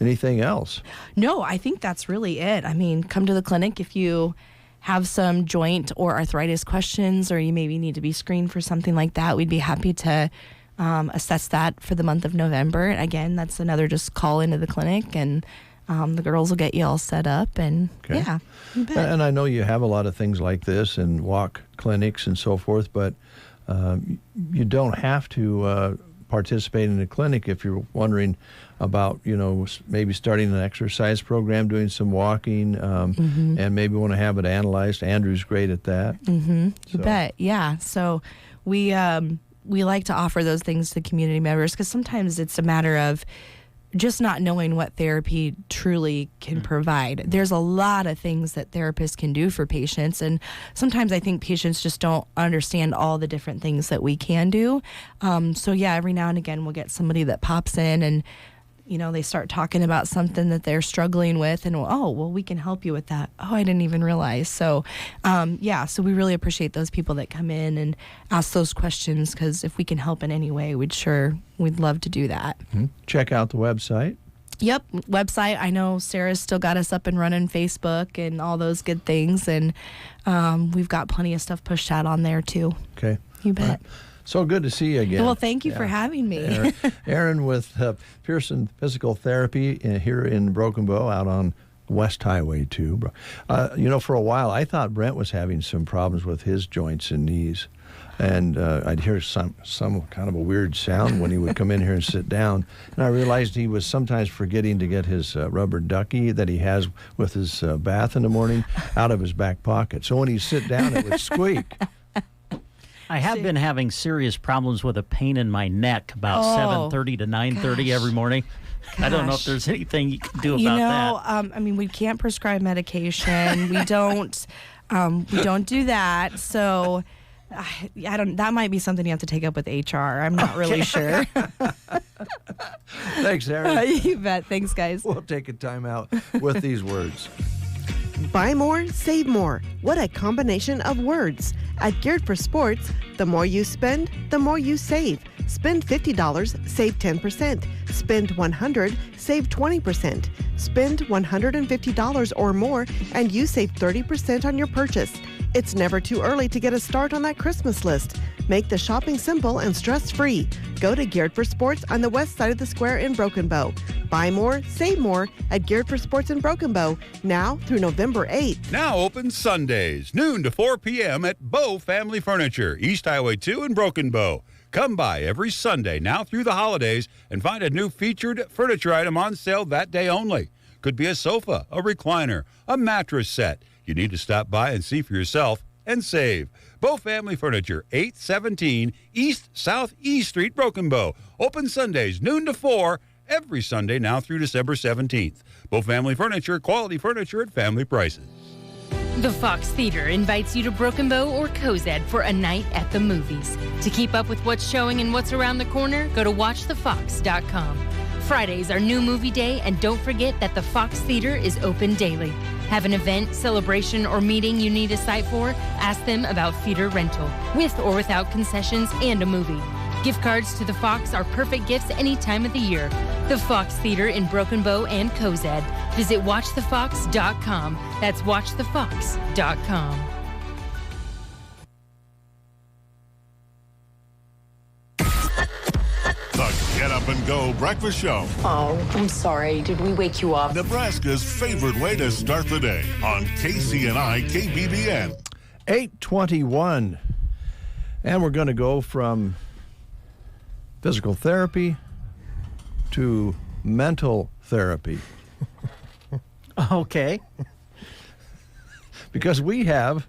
Anything else? No, I think that's really it. I mean, come to the clinic if you have some joint or arthritis questions, or you maybe need to be screened for something like that. We'd be happy to assess that for the month of November. Again, that's another just call into the clinic, and the girls will get you all set up. And yeah, you bet. And I know you have a lot of things like this and walk clinics and so forth, but you don't have to participate in a clinic if you're wondering about, maybe starting an exercise program, doing some walking, and maybe want to have it analyzed. Andrew's great at that. You bet. Yeah. So we like to offer those things to community members because sometimes it's a matter of just not knowing what therapy truly can provide. There's a lot of things that therapists can do for patients, and sometimes I think patients just don't understand all the different things that we can do. So every now and again we'll get somebody that pops in and they start talking about something that they're struggling with, and we can help you with that. I didn't even realize. So, so we really appreciate those people that come in and ask those questions, because if we can help in any way, we'd love to do that. Check out the website. Yep, website. I know Sarah's still got us up and running, Facebook and all those good things, and we've got plenty of stuff pushed out on there too. Okay. You bet. So good to see you again. Well, thank you for having me. Erin with Pearson Physical Therapy here in Broken Bow, out on West Highway 2. For a while, I thought Brent was having some problems with his joints and knees. And I'd hear some kind of a weird sound when he would come in here and sit down. And I realized he was sometimes forgetting to get his rubber ducky that he has with his bath in the morning out of his back pocket. So when he'd sit down, it would squeak. I have been having serious problems with a pain in my neck about 7:30 to 9:30 every morning. I don't know if there's anything you can do about that. We can't prescribe medication. We don't do that. So I don't. That might be something you have to take up with HR. I'm not really sure. Thanks, Erin. You bet. Thanks, guys. We'll take a time out with these words. Buy more, save more. What a combination of words. At Geared for Sports, the more you spend, the more you save. Spend $50, save 10%. Spend $100, save 20%. Spend $150 or more, and you save 30% on your purchase. It's never too early to get a start on that Christmas list. Make the shopping simple and stress-free. Go to Geared for Sports on the west side of the square in Broken Bow. Buy more, save more at Geared for Sports in Broken Bow, now through November 8th. Now open Sundays, noon to 4 p.m. at Bow Family Furniture, East Highway 2 in Broken Bow. Come by every Sunday now through the holidays and find a new featured furniture item on sale that day only. Could be a sofa, a recliner, a mattress set. You need to stop by and see for yourself and save. Bow Family Furniture, 817 East Southeast Street, Broken Bow. Open Sundays, noon to 4, every Sunday now through December 17th. Bow Family Furniture, quality furniture at family prices. The Fox Theater invites you to Broken Bow or Cozad for a night at the movies. To keep up with what's showing and what's around the corner, go to watchthefox.com. Fridays are new movie day, and don't forget that the Fox Theater is open daily. Have an event, celebration, or meeting you need a site for? Ask them about theater rental, with or without concessions and a movie. Gift cards to the Fox are perfect gifts any time of the year. The Fox Theater in Broken Bow and Cozad. Visit watchthefox.com. That's watchthefox.com. The Get Up and Go Breakfast Show. Oh, I'm sorry. Did we wake you up? Nebraska's favorite way to start the day on KCNI KBBN. 8:21. And we're going to go from physical therapy to mental therapy. Okay. Because we have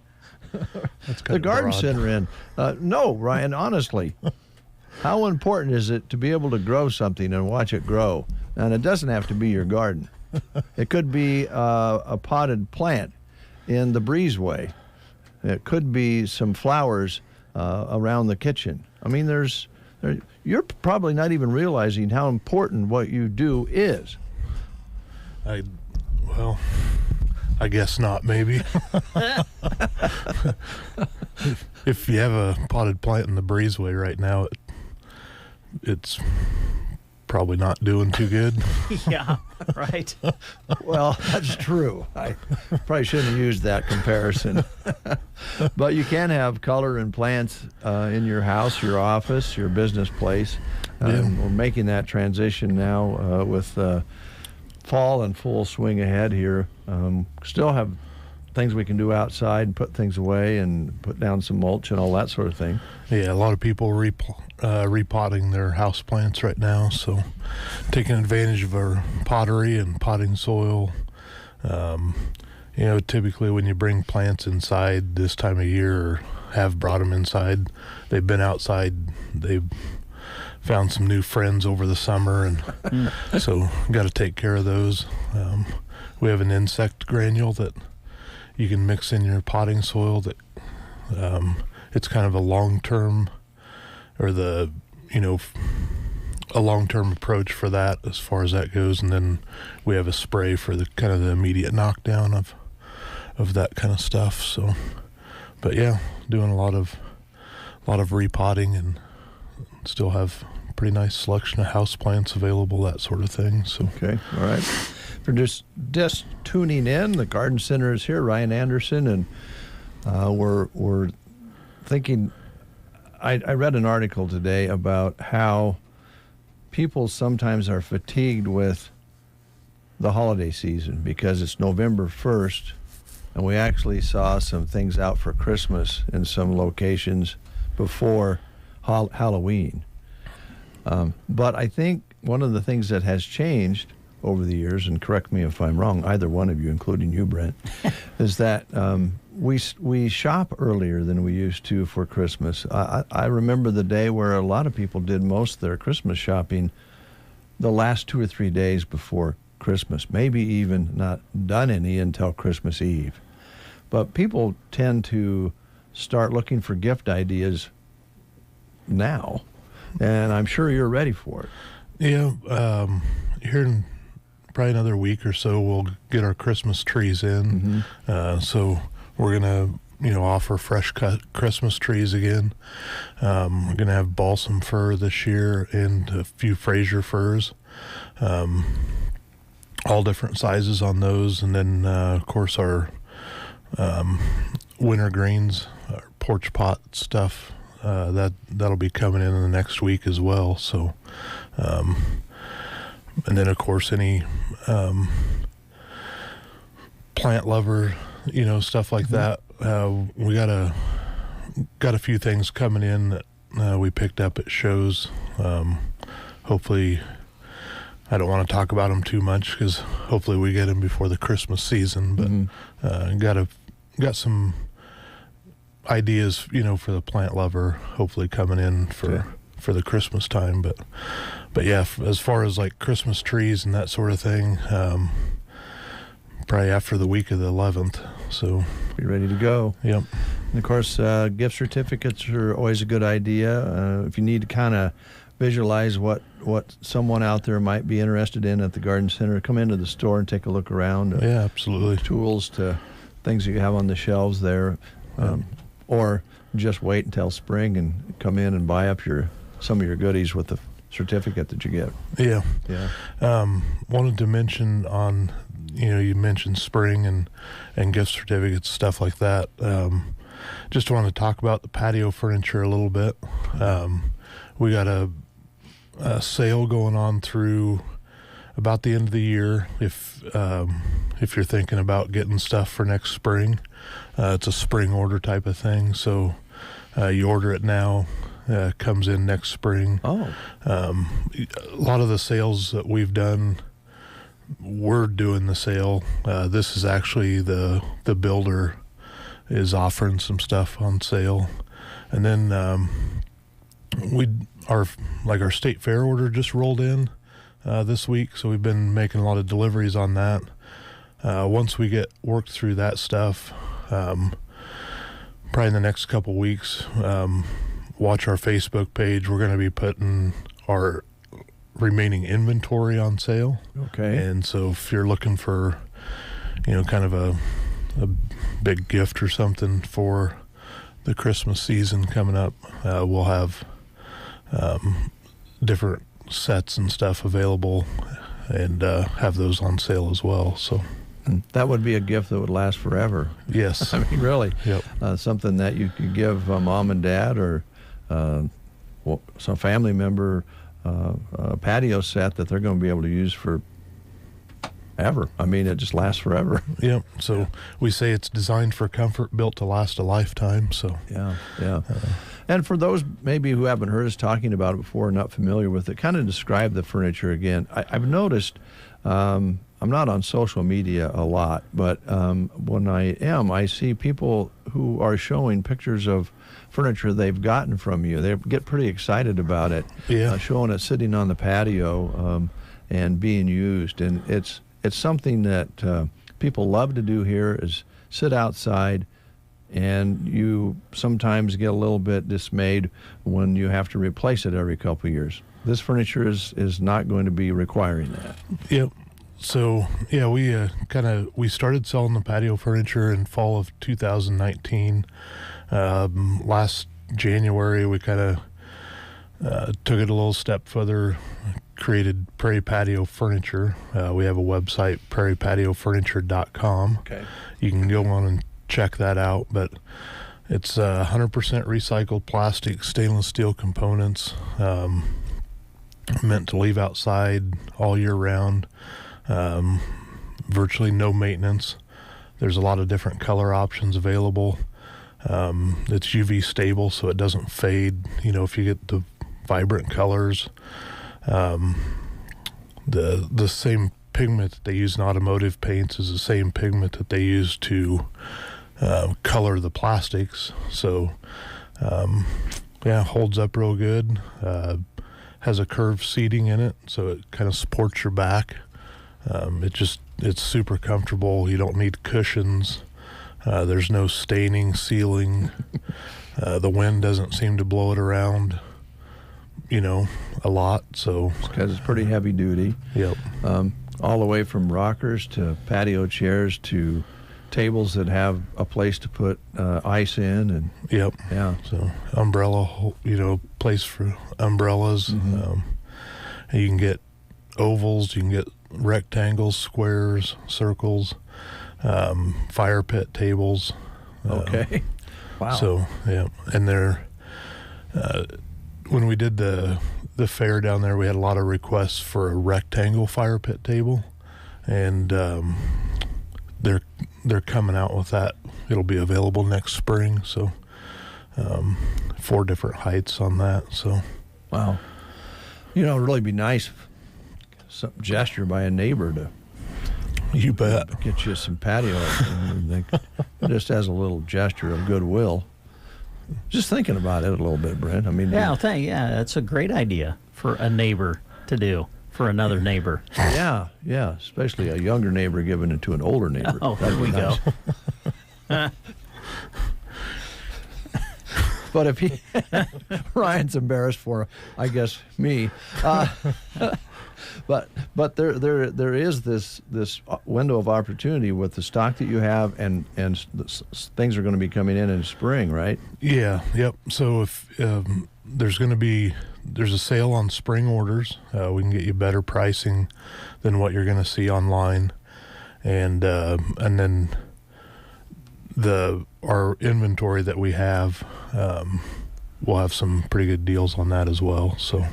the garden center in. No, Ryan, honestly. How important is it to be able to grow something and watch it grow? And it doesn't have to be your garden. It could be a potted plant in the breezeway. It could be some flowers around the kitchen. I mean, you're probably not even realizing how important what you do is. I guess not, maybe. If you have a potted plant in the breezeway right now, it's probably not doing too good. Yeah, right. Well, that's true. I probably shouldn't have used that comparison. But you can have color and plants in your house, your office, your business place. We're making that transition now with fall in full swing ahead here. Still have things we can do outside and put things away and put down some mulch and all that sort of thing. Yeah, a lot of people repotting their house plants right now, so taking advantage of our pottery and potting soil. Typically when you bring plants inside this time of year, or have brought them inside, they've been outside, they've found some new friends over the summer, and so got to take care of those. We have an insect granule that you can mix in your potting soil that it's kind of a long-term, or a long-term approach for that as far as that goes. And then we have a spray for the kind of the immediate knockdown of that kind of stuff. So, but yeah, doing a lot of repotting, and still have a pretty nice selection of house plants available, that sort of thing. So okay, all right. For just tuning in, the Garden Center is here, Ryan Anderson, and we're thinking. I read an article today about how people sometimes are fatigued with the holiday season because it's November 1st, and we actually saw some things out for Christmas in some locations before Halloween. But I think one of the things that has changed over the years, and correct me if I'm wrong, either one of you, including you, Brent, is that we shop earlier than we used to for Christmas. I remember the day where a lot of people did most of their Christmas shopping the last 2 or 3 days before Christmas, maybe even not done any until Christmas Eve. But people tend to start looking for gift ideas now, and I'm sure you're ready for it. Yeah, here in probably another week or so, we'll get our Christmas trees in. So we're gonna offer fresh cut Christmas trees again. We're going to have balsam fir this year and a few Fraser firs. All different sizes on those. And then, of course, our winter greens, our porch pot stuff, that'll be coming in the next week as well. So, and then, of course, any plant lover, stuff like that. We got a few things coming in that we picked up at shows. Hopefully, I don't want to talk about them too much because hopefully we get them before the Christmas season. But got some ideas, for the plant lover, hopefully coming in for the Christmas time. But yeah, as far as like Christmas trees and that sort of thing, probably after the week of the 11th. So be ready to go. Yep. And of course, gift certificates are always a good idea. If you need to kind of visualize what someone out there might be interested in at the garden center, come into the store and take a look around. Yeah, absolutely. Tools to things that you have on the shelves there, or just wait until spring and come in and buy up some of your goodies with the certificate that you get. Yeah. Yeah. Wanted to mention on, you mentioned spring and gift certificates, stuff like that. Just want to talk about the patio furniture a little bit. We got a sale going on through about the end of the year. If you're thinking about getting stuff for next spring, it's a spring order type of thing. So you order it now, comes in next spring. Oh. A lot of the sales that we've done, we're doing the sale. This is actually the builder is offering some stuff on sale. And then our state fair order just rolled in this week, so we've been making a lot of deliveries on that. Once we get worked through that stuff, probably in the next couple weeks, watch our Facebook page. We're going to be putting our remaining inventory on sale. Okay. And so if you're looking for, kind of a big gift or something for the Christmas season coming up, we'll have different sets and stuff available and have those on sale as well. So that would be a gift that would last forever. Yes. I mean, really. Yep. Something that you could give mom and dad or some family member, a patio set that they're going to be able to use for ever. I mean, it just lasts forever. Yep. So we say it's designed for comfort, built to last a lifetime. So yeah. And for those maybe who haven't heard us talking about it before, not familiar with it, kind of describe the furniture again. I've noticed, I'm not on social media a lot, but when I am, I see people who are showing pictures of furniture they've gotten from you. They get pretty excited about it, showing it sitting on the patio and being used. And it's something that people love to do here is sit outside, and you sometimes get a little bit dismayed when you have to replace it every couple of years. This furniture is not going to be requiring that. Yep. So, yeah, we started selling the patio furniture in fall of 2019. Last January, we kind of took it a little step further, created Prairie Patio Furniture. We have a website, prairiepatiofurniture.com. Okay. You can go on and check that out, but it's 100% recycled plastic, stainless steel components, meant to leave outside all year round. Virtually no maintenance. There's a lot of different color options available. It's UV stable, so it doesn't fade. If you get the vibrant colors, the same pigment that they use in automotive paints is the same pigment that they use to color the plastics. So, holds up real good. Has a curved seating in it, so it kind of supports your back. It's super comfortable. You don't need cushions. There's no staining, sealing. The wind doesn't seem to blow it around, a lot. So because it's pretty heavy duty. Yep. All the way from rockers to patio chairs to tables that have a place to put ice in, and Yep. yeah. So umbrella, place for umbrellas. Mm-hmm. And you can get ovals, you can get rectangles, squares, circles, fire pit tables. Okay. Wow. So yeah, and they're when we did the fair down there, we had a lot of requests for a rectangle fire pit table, and they're coming out with that. It'll be available next spring. So 4 different heights on that. So wow. It'd really be nice if some gesture by a neighbor to you bet get you some patio. Just as a little gesture of goodwill. Just thinking about it a little bit, Brent. I mean, that's a great idea for a neighbor to do for another neighbor. Yeah, especially a younger neighbor giving it to an older neighbor. Oh, there we go. But if Ryan's embarrassed for, I guess, me. But there is this window of opportunity with the stock that you have, and things are going to be coming in spring, right? Yeah, yep. So if there's a sale on spring orders, we can get you better pricing than what you're going to see online, and then our inventory that we have, we'll have some pretty good deals on that as well. So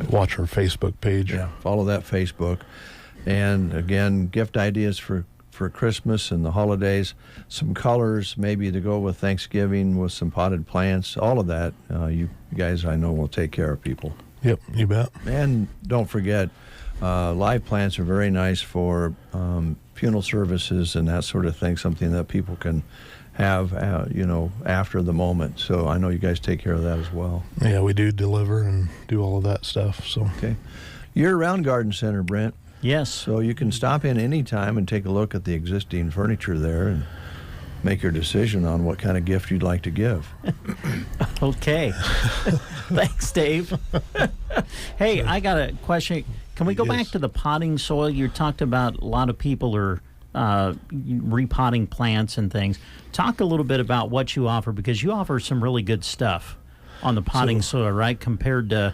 watch our Facebook page. Yeah, follow that Facebook. And again, gift ideas for Christmas and the holidays, some colors maybe to go with Thanksgiving with some potted plants, all of that. You guys, I know, will take care of people. Yep, you bet. And don't forget, live plants are very nice for funeral services and that sort of thing, something that people can have, after the moment. So I know you guys take care of that as well. Yeah, we do deliver and do all of that stuff. So okay, year-round garden center, Brent. Yes. So you can stop in any time and take a look at the existing furniture there and make your decision on what kind of gift you'd like to give. Okay. Thanks, Dave. Hey, I got a question. Can we go back to the potting soil? You talked about a lot of people are repotting plants and things. Talk a little bit about what you offer, because you offer some really good stuff on the potting soil, right? Compared to,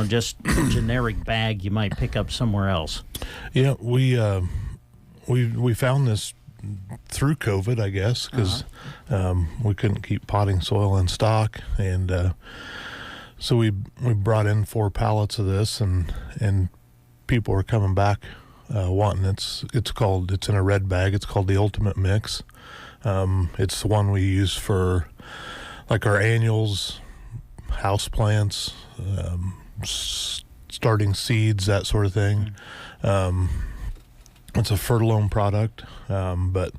just a generic bag you might pick up somewhere else. Yeah, we found this through COVID, I guess, because we couldn't keep potting soil in stock, and so we brought in 4 pallets of this, and people are coming back wanting it's in a red bag. It's called the Ultimate Mix. It's the one we use for like our annuals, house plants, starting seeds, that sort of thing. It's a Fertilome product, but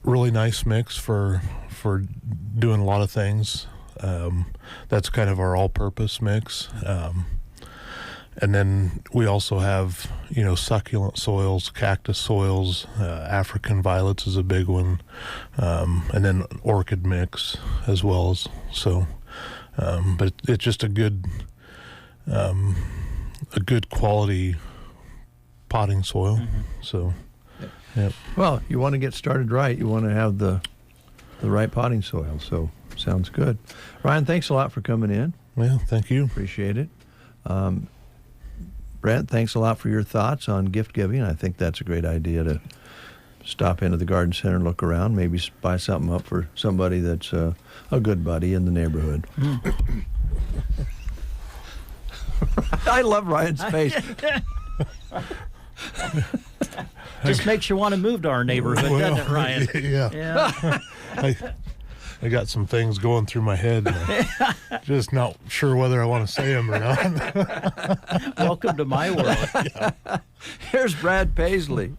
really nice mix for doing a lot of things. That's kind of our all-purpose mix. And then we also have, succulent soils, cactus soils, African violets is a big one, and then orchid mix as well as so. But it's just a good quality potting soil. Mm-hmm. So, yeah. Well, you want to get started right. You want to have the right potting soil. So sounds good. Ryan, thanks a lot for coming in. Yeah, thank you. Appreciate it. Brent, thanks a lot for your thoughts on gift giving. I think that's a great idea to stop into the garden center, look around, maybe buy something up for somebody that's a good buddy in the neighborhood. I love Ryan's face. Just makes you want to move to our neighborhood, doesn't it, Ryan? Yeah. I got some things going through my head. Just not sure whether I want to say them or not. Welcome to my world. Here's Brad Paisley.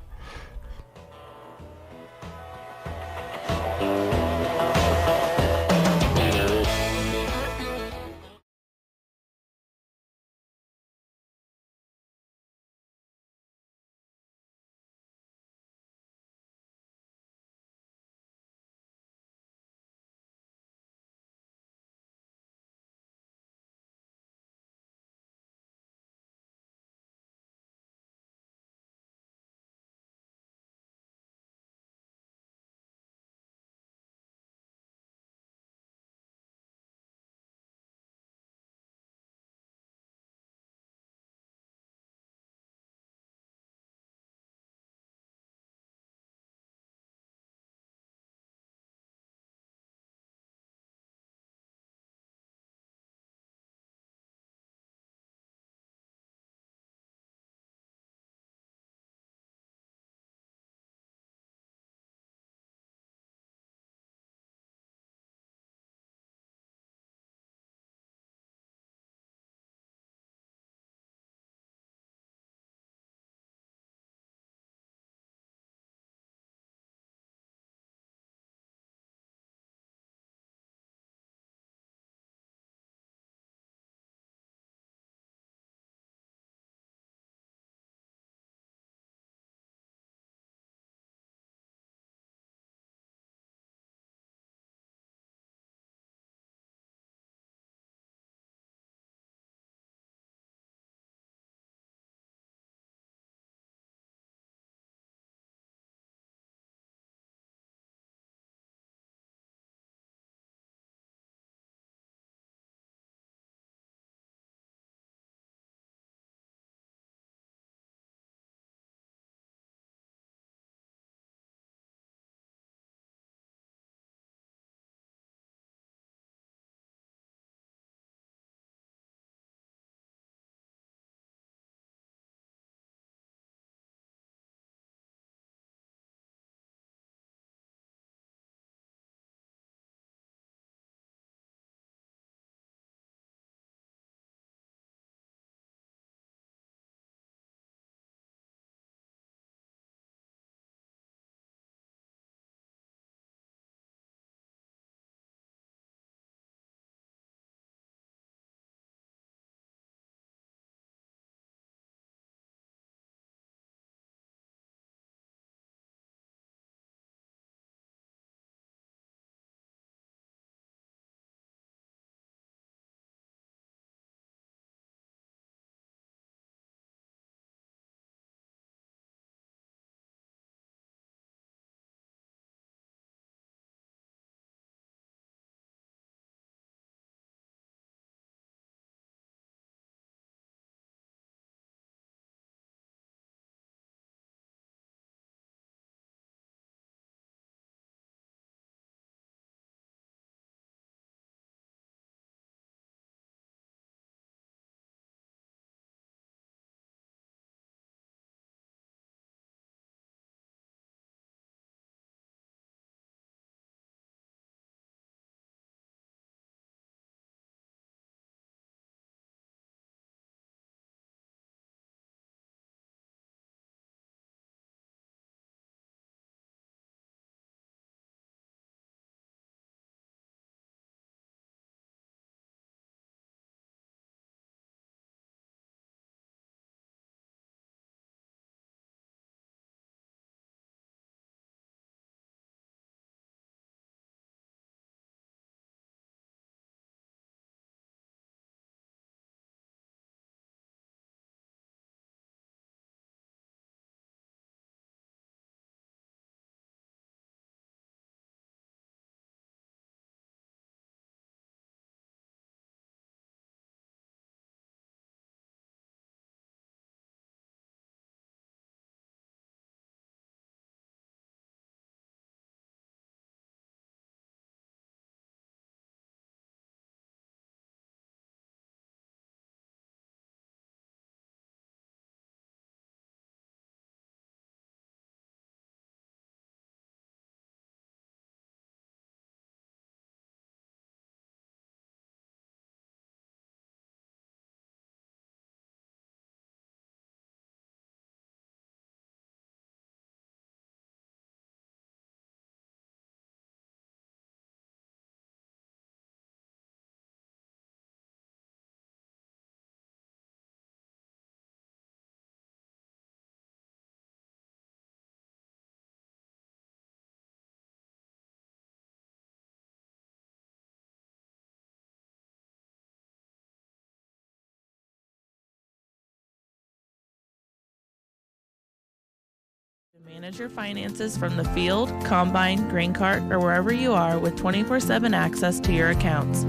Manage your finances from the field, combine, grain cart, or wherever you are with 24/7 access to your accounts.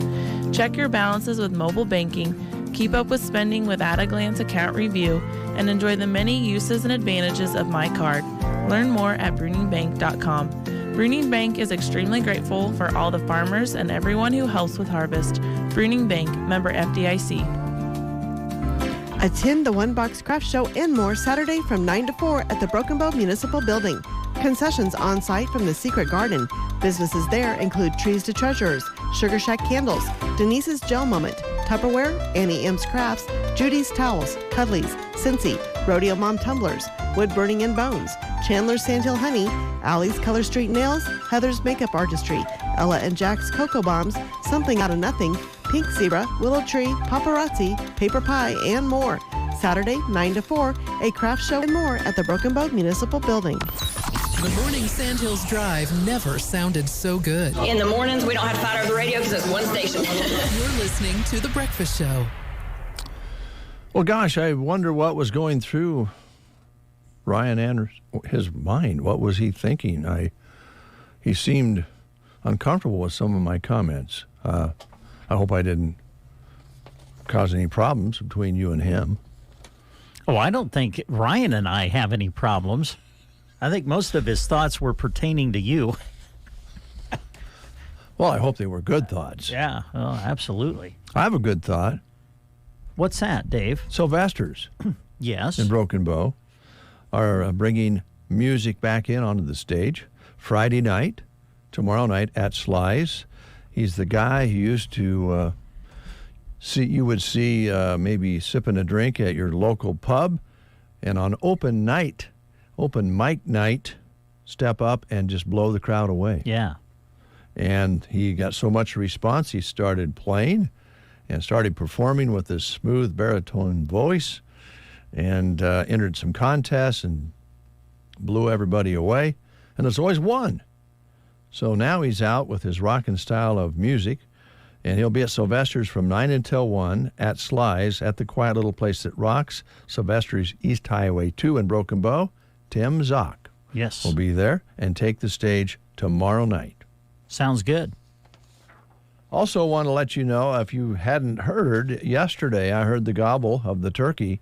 Check your balances with mobile banking, keep up with spending with at-a-glance account review, and enjoy the many uses and advantages of My Card. Learn more at bruningbank.com. Bruning Bank is extremely grateful for all the farmers and everyone who helps with harvest. Bruning Bank, member FDIC. Attend the One Box Craft Show and more Saturday from 9 to 4 at the Broken Bow Municipal Building. Concessions on site from the Secret Garden. Businesses there include Trees to Treasures, Sugar Shack Candles, Denise's Gel Moment, Tupperware, Annie M's Crafts, Judy's Towels, Cuddlies, Cincy, Rodeo Mom Tumblers, Wood Burning and Bones, Chandler's Sandhill Honey, Allie's Color Street Nails, Heather's Makeup Artistry, Ella and Jack's Cocoa Bombs, Something Out of Nothing, Pink Zebra, Willow Tree, Paparazzi, Paper Pie, and more. Saturday, 9 to 4, a craft show and more at the Broken Bow Municipal Building. The morning Sandhills Drive never sounded so good. In the mornings, we don't have to fight over the radio because it's one station. You're listening to The Breakfast Show. Well, gosh, I wonder what was going through Ryan Anderson, his mind. What was he thinking? He seemed uncomfortable with some of my comments. I hope I didn't cause any problems between you and him. Oh, I don't think Ryan and I have any problems. I think most of his thoughts were pertaining to you. Well, I hope they were good thoughts. Yeah, oh, absolutely. I have a good thought. What's that, Dave? Sylvester's. Yes. In Broken Bow are bringing music back in onto the stage Friday night, tomorrow night at Sly's. He's the guy who used to you would see maybe sipping a drink at your local pub, and on open mic night, step up and just blow the crowd away. Yeah. And he got so much response, he started playing and started performing with this smooth baritone voice, and entered some contests and blew everybody away, and has always won. So now he's out with his rockin' style of music, and he'll be at Sylvester's from 9 until 1 at Sly's at the quiet little place that rocks, Sylvester's East Highway 2 in Broken Bow. Tim Zock will be there and take the stage tomorrow night. Sounds good. Also want to let you know, if you hadn't heard, yesterday I heard the gobble of the turkey.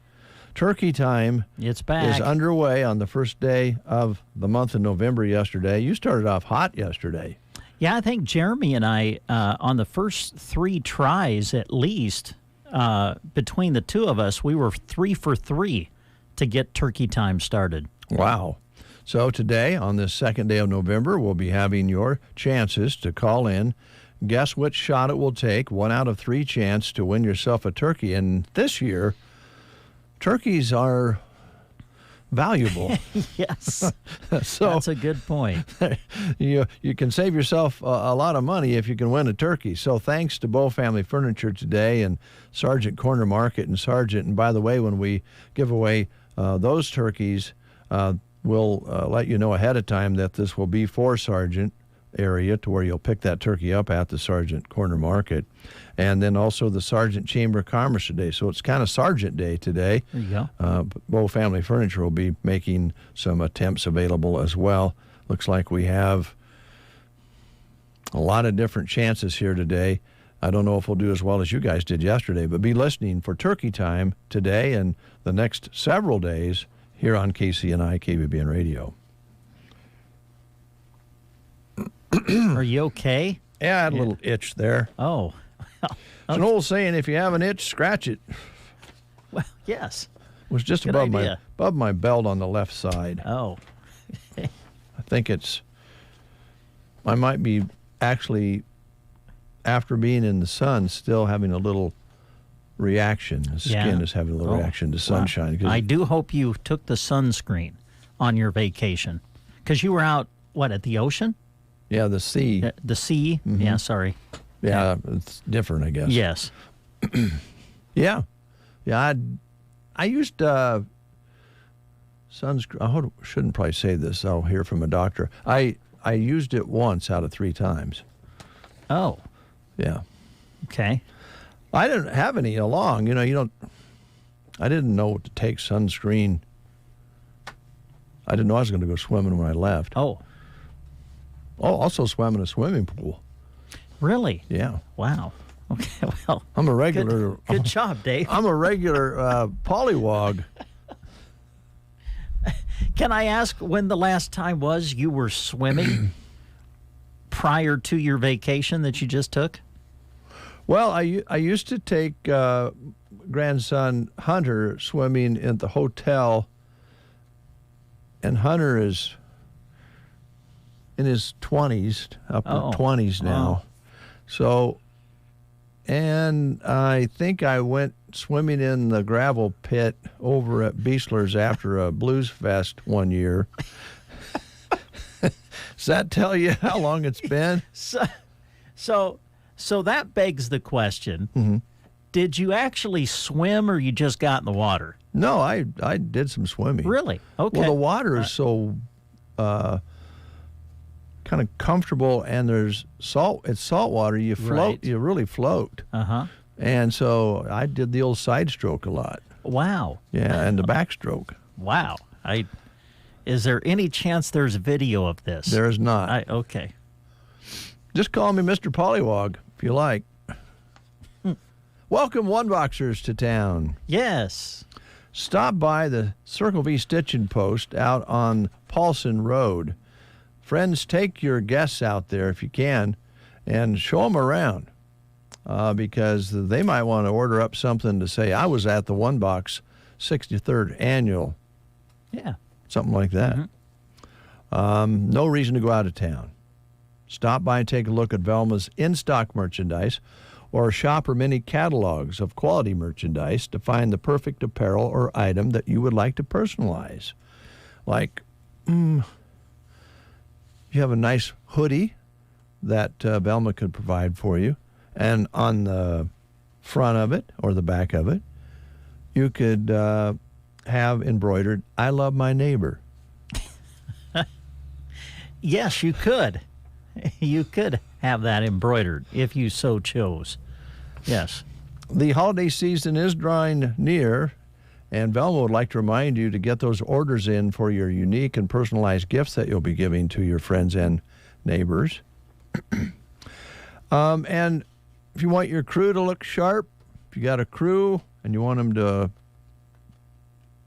Turkey time is underway on the first day of the month of November yesterday. You started off hot yesterday. Yeah, I think Jeremy and I, on the first 3 tries at least, between the two of us, we were 3 for 3 to get turkey time started. Wow. So today, on this second day of November, we'll be having your chances to call in. Guess which shot it will take. 1 out of 3 chance to win yourself a turkey. And this year, turkeys are valuable. Yes. So that's a good point. You can save yourself a lot of money if you can win a turkey. So thanks to Bow Family Furniture today and Sargent Corner Market and Sargent. And by the way, when we give away those turkeys, we'll let you know ahead of time that this will be for Sargent area, to where you'll pick that turkey up at the Sargent Corner Market. And then also the Sargent Chamber of Commerce today. So it's kind of Sargent Day today. There you go. Bow Family Furniture will be making some attempts available as well. Looks like we have a lot of different chances here today. I don't know if we'll do as well as you guys did yesterday, but be listening for turkey time today and the next several days here on KCNI KBBN Radio. Are you okay? Yeah, I had a little itch there. Oh. It's an old saying, if you have an itch, scratch it. Well, yes. It was just above my belt on the left side. Oh. I think I might be actually, after being in the sun, still having a little reaction. The skin is having a little reaction to sunshine. Wow. I do hope you took the sunscreen on your vacation, because you were out, at the ocean? Yeah, the sea. The sea? Mm-hmm. Yeah, sorry. Yeah, it's different, I guess. Yes. Yeah. Yeah, I used sunscreen. I shouldn't probably say this. I'll hear from a doctor. I used it once out of 3 times. Oh. Yeah. Okay. I didn't have any along. I didn't know to take sunscreen I didn't know I was going to go swimming when I left. Oh, also swam in a swimming pool. Really? Yeah. Wow. Okay, well. I'm a regular. Good job, Dave. I'm a regular pollywog. Can I ask when the last time was you were swimming prior to your vacation that you just took? Well, I used to take grandson Hunter swimming at the hotel, and Hunter is in his 20s, upper 20s now. So, and I think I went swimming in the gravel pit over at Beasler's after a blues fest one year. Does that tell you how long it's been? So that begs the question, Mm-hmm. Did you actually swim or you just got in the water? No, I did some swimming. Really? Okay. Well, the water is so kind of comfortable, and there's salt. It's salt water. You float. Right. You really float. Uh-huh. And so I did the old side stroke a lot. Wow. Yeah, and the backstroke. Wow. Is there any chance there's video of this? There is not. Okay. Just call me Mr. Pollywog if you like. Welcome, One Boxers, to town. Yes. Stop by the Circle V Stitching Post out on Paulson Road. Friends, take your guests out there if you can and show them around because they might want to order up something to say, I was at the One Box 63rd Annual. Yeah. Something like that. Mm-hmm. No reason to go out of town. Stop by and take a look at Velma's in-stock merchandise or shop her many catalogs of quality merchandise to find the perfect apparel or item that you would like to personalize. Like, you have a nice hoodie that Velma could provide for you, and on the front of it or the back of it, you could have embroidered, I love my neighbor. Yes, you could. You could have that embroidered if you so chose. Yes. The holiday season is drawing near, and Velma would like to remind you to get those orders in for your unique and personalized gifts that you'll be giving to your friends and neighbors. And if you want your crew to look sharp, if you got a crew and you want them to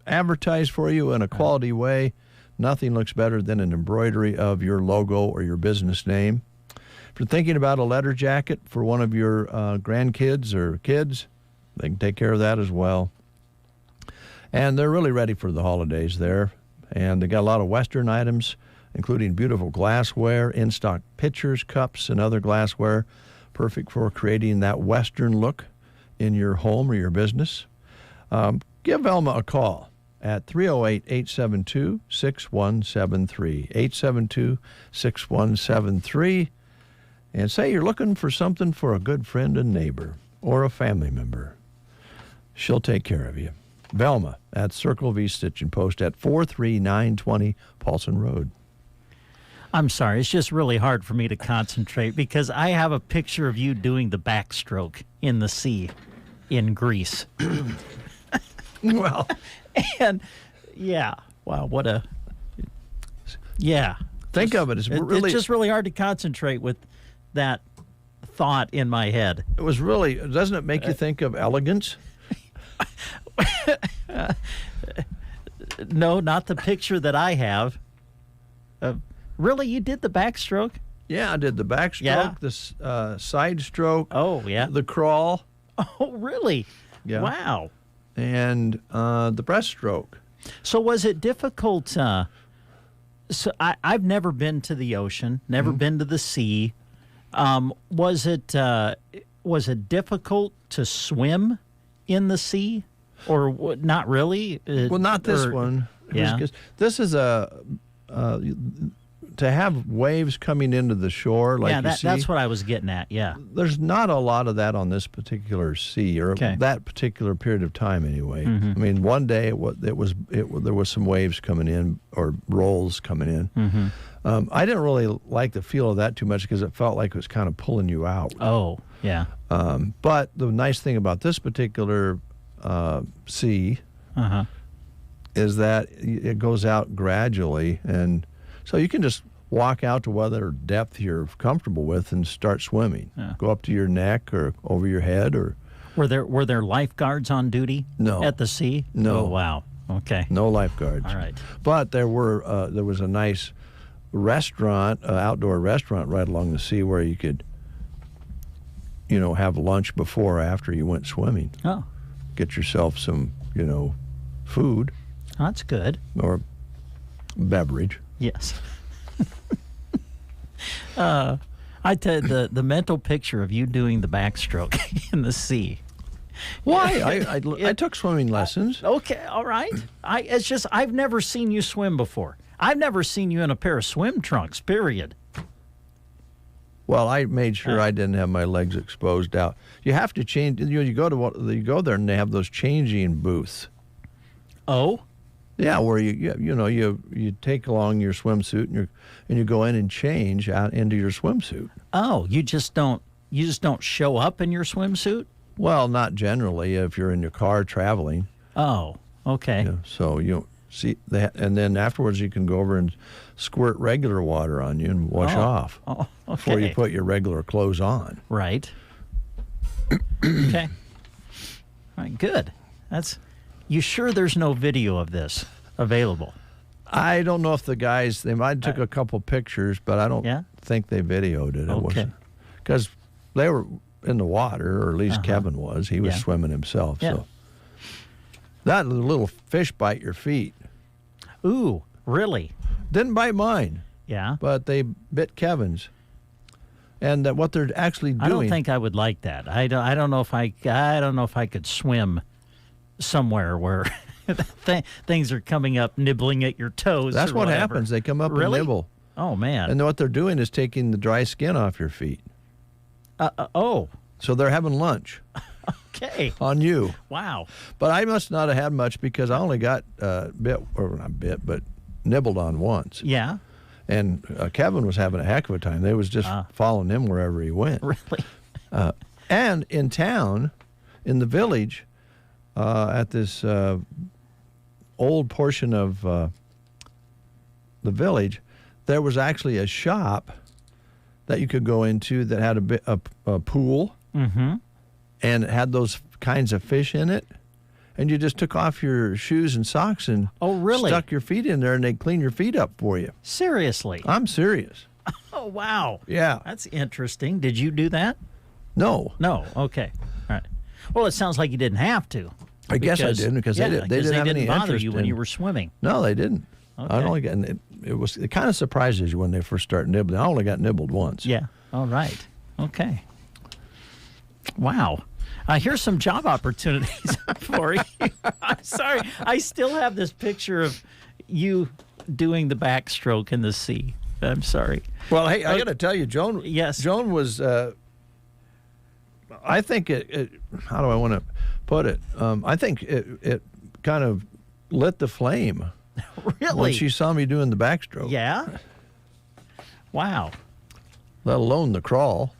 advertise for you in a quality way, nothing looks better than an embroidery of your logo or your business name. If you're thinking about a letter jacket for one of your grandkids or kids, they can take care of that as well. And they're really ready for the holidays there. And they got a lot of Western items, including beautiful glassware, in-stock pitchers, cups, and other glassware, perfect for creating that Western look in your home or your business. Give Velma a call at 308-872-6173, 872-6173, and say you're looking for something for a good friend and neighbor or a family member. She'll take care of you. Velma at Circle V Stitching Post at 43920 Paulson Road. I'm sorry, it's just really hard for me to concentrate because I have a picture of you doing the backstroke in the sea in Greece. Well, and yeah, wow, what a, yeah. Think of it as really. It's just really hard to concentrate with that thought in my head. It was really, doesn't it make you think of elegance? No, not the picture that I have. Really, you did the backstroke? Yeah, I did the backstroke, the side stroke. Oh, yeah. The crawl. Oh, really? Yeah. Wow. And the breaststroke. So was it difficult? So I've never been to the ocean, never been to the sea. Was it difficult to swim in the sea, or not really? Well, not this one. Yeah. This is to have waves coming into the shore, like you see. That's what I was getting at. Yeah. There's not a lot of that on this particular sea, or that particular period of time, anyway. Mm-hmm. I mean, one day there was some waves coming in, or rolls coming in. Mm-hmm. I didn't really like the feel of that too much because it felt like it was kind of pulling you out. Oh, yeah. But the nice thing about this particular sea is that it goes out gradually, and so you can just walk out to whatever depth you're comfortable with and start swimming. Yeah. Go up to your neck or over your head. Or were there lifeguards on duty? No. At the sea? No. Oh, wow. Okay. No lifeguards. All right. But there was a nice restaurant, outdoor restaurant right along the sea where you could, have lunch before or after you went swimming. Oh. Get yourself some, food. That's good. Or beverage. Yes. I tell you, the mental picture of you doing the backstroke in the sea. Why? I took swimming lessons. Okay, all right. It's just I've never seen you swim before. I've never seen you in a pair of swim trunks, period. Well, I made sure I didn't have my legs exposed out. You have to change. You go there and they have those changing booths. Oh. Yeah, where you take along your swimsuit and you go in and change out into your swimsuit. Oh, you just don't show up in your swimsuit? Well, not generally if you're in your car traveling. Oh, okay. Yeah, so you see that, and then afterwards you can go over and squirt regular water on you and wash off. Oh, okay. Before you put your regular clothes on. Right. Okay. All right, good. You sure there's no video of this available? I don't know if the guys, they might have took a couple pictures, but I don't think they videoed it. Okay. Because they were in the water, or at least Kevin was. He was swimming himself. Yeah. So that little fish bite your feet. Ooh, really? Didn't bite mine. Yeah. But they bit Kevin's. And what they're actually doing. I don't think I would like that. I don't know if I could swim somewhere where things are coming up, nibbling at your toes. That's what happens. They come up and nibble. Oh, man. And what they're doing is taking the dry skin off your feet. Oh. So they're having lunch. Okay. On you. Wow. But I must not have had much because I only got nibbled on once. Yeah. And Kevin was having a heck of a time. They was just following him wherever he went. Really? And in town, in the village, at this old portion of the village, there was actually a shop that you could go into that had a pool, and it had those kinds of fish in it. And you just took off your shoes and socks and stuck your feet in there, and they'd clean your feet up for you. Seriously? I'm serious. Oh, wow. Yeah. That's interesting. Did you do that? No. No. Okay. All right. Well, it sounds like you didn't have to. I guess I didn't because they didn't have any bother interest you when you were swimming. No, they didn't. Okay. I only got it kind of surprises you when they first start nibbling. I only got nibbled once. Yeah. All right. Okay. Wow. Here's some job opportunities for you. I'm sorry. I still have this picture of you doing the backstroke in the sea. I'm sorry. Well, hey, I got to tell you, Joan. Yes. Joan was. I think it. How do I want to put it? I think it kind of lit the flame. Really? When she saw me doing the backstroke. Yeah. Wow. Let alone the crawl.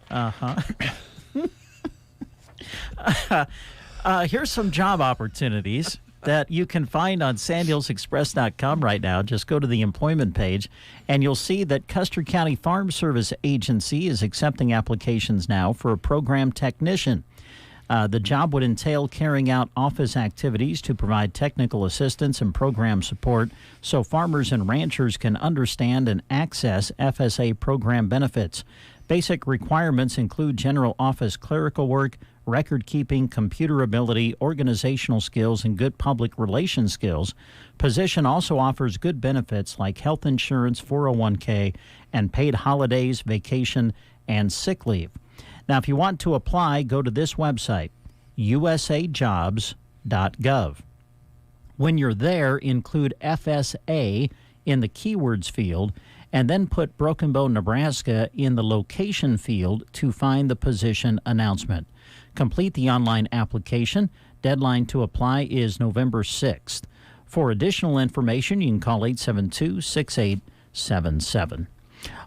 Here's some job opportunities that you can find on sandhillsexpress.com right now. Just go to the employment page, and you'll see that Custer County Farm Service Agency is accepting applications now for a program technician. The job would entail carrying out office activities to provide technical assistance and program support so farmers and ranchers can understand and access FSA program benefits. Basic requirements include general office clerical work, record keeping, computer ability, organizational skills, and good public relations skills. Position also offers good benefits like health insurance, 401k, and paid holidays, vacation, and sick leave. Now, if you want to apply, go to this website, usajobs.gov. When you're there, include FSA in the keywords field, and then put Broken Bow, Nebraska in the location field to find the position announcement. Complete the online application. Deadline to apply is November 6th. For additional information, you can call 872-6877.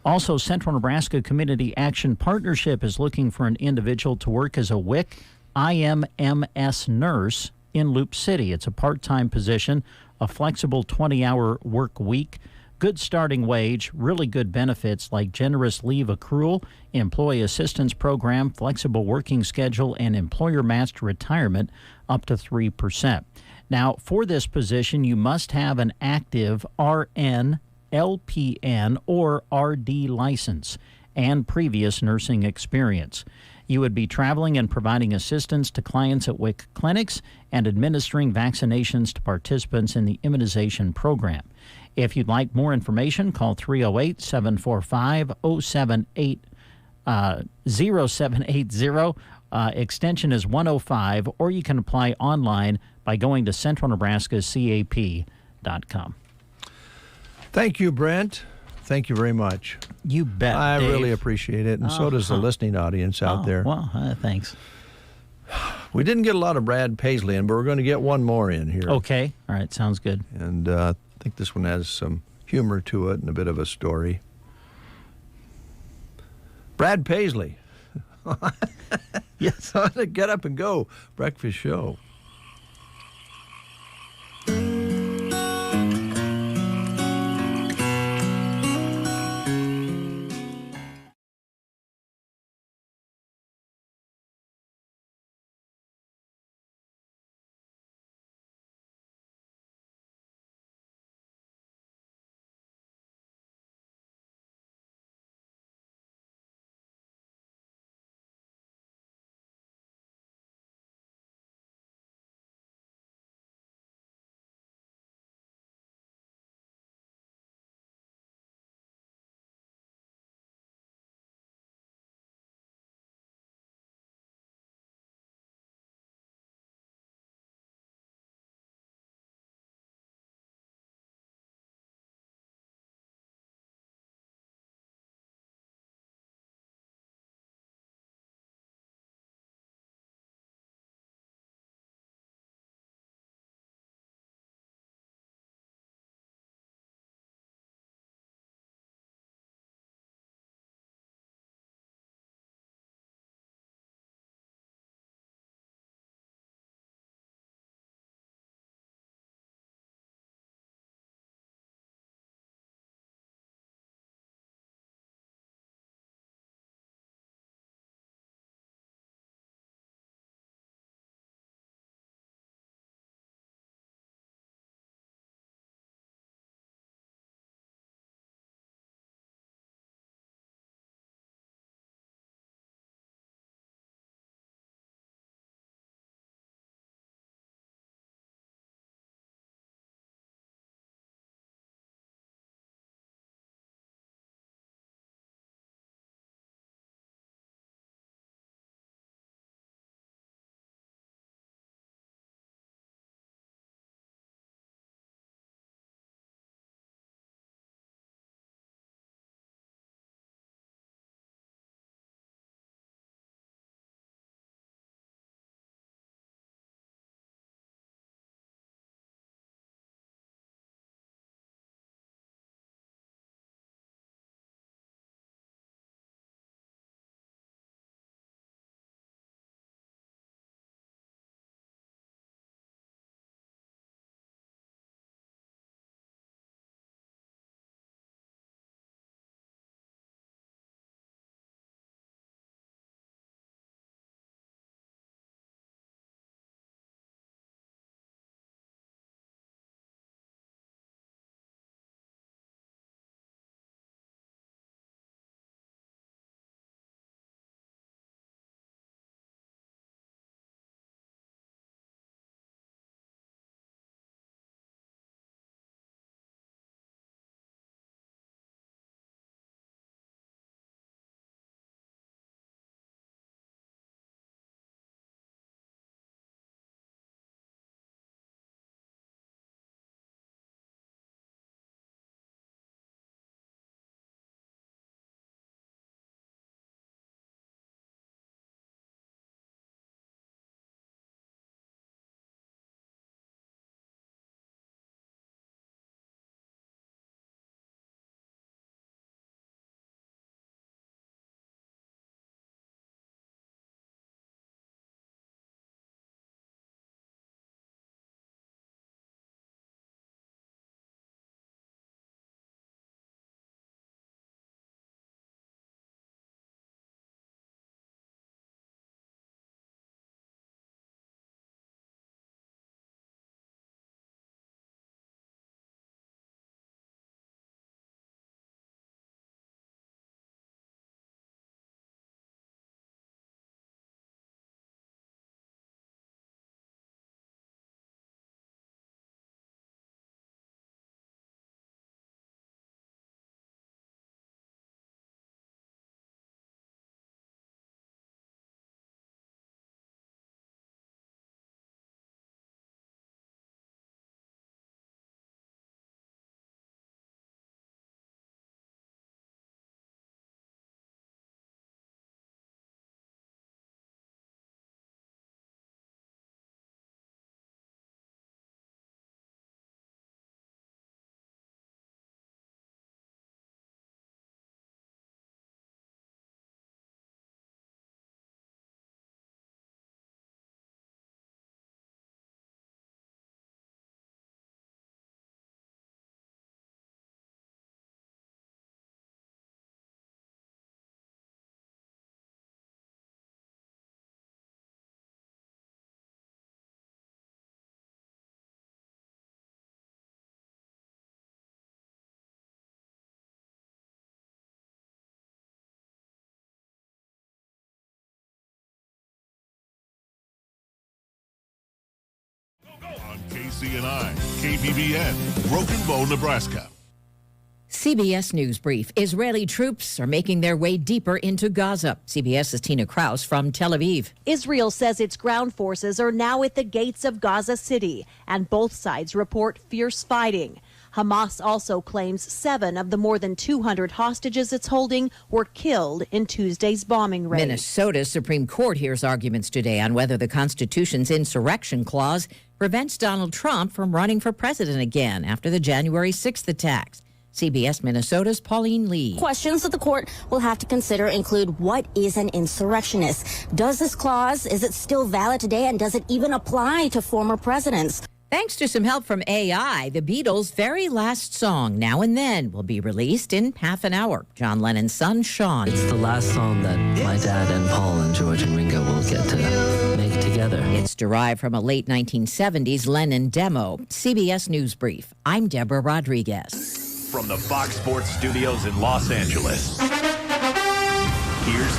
Also, Central Nebraska Community Action Partnership is looking for an individual to work as a WIC IMMS nurse in Loup City. It's a part-time position, a flexible 20-hour work week, good starting wage, really good benefits like generous leave accrual, employee assistance program, flexible working schedule, and employer-matched retirement up to 3%. Now, for this position, you must have an active RN, LPN, or RD license and previous nursing experience. You would be traveling and providing assistance to clients at WIC clinics and administering vaccinations to participants in the immunization program. If you'd like more information, call 308-745-0780. Extension is 105, or you can apply online by going to centralnebraskacap.com. Thank you, Brent. Thank you very much. You bet, I Dave. really appreciate it, and so does the listening audience out there. Well, thanks. We didn't get a lot of Brad Paisley in, but we're going to get one more in here. Okay. All right. Sounds good. And I think this one has some humor to it and a bit of a story. Brad Paisley. Yes. On the Get Up and Go breakfast show. KCNI, KBBN, Broken Bow, Nebraska. CBS News Brief. Israeli troops are making their way deeper into Gaza. CBS's Tina Kraus from Tel Aviv. Israel says its ground forces are now at the gates of Gaza City, and both sides report fierce fighting. Hamas also claims 7 of the more than 200 hostages it's holding were killed in Tuesday's bombing raid. Minnesota's Supreme Court hears arguments today on whether the Constitution's insurrection clause prevents Donald Trump from running for president again after the January 6th attacks. CBS Minnesota's Pauline Lee. Questions that the court will have to consider include what is an insurrectionist? Does this clause, is it still valid today, and does it even apply to former presidents? Thanks to some help from AI, the Beatles' very last song, Now and Then, will be released in half an hour. John Lennon's son, Sean. It's the last song that my dad and Paul and George and Ringo will get to make together. It's derived from a late 1970s Lennon demo. CBS News Brief. I'm Deborah Rodriguez. From the Fox Sports Studios in Los Angeles, here's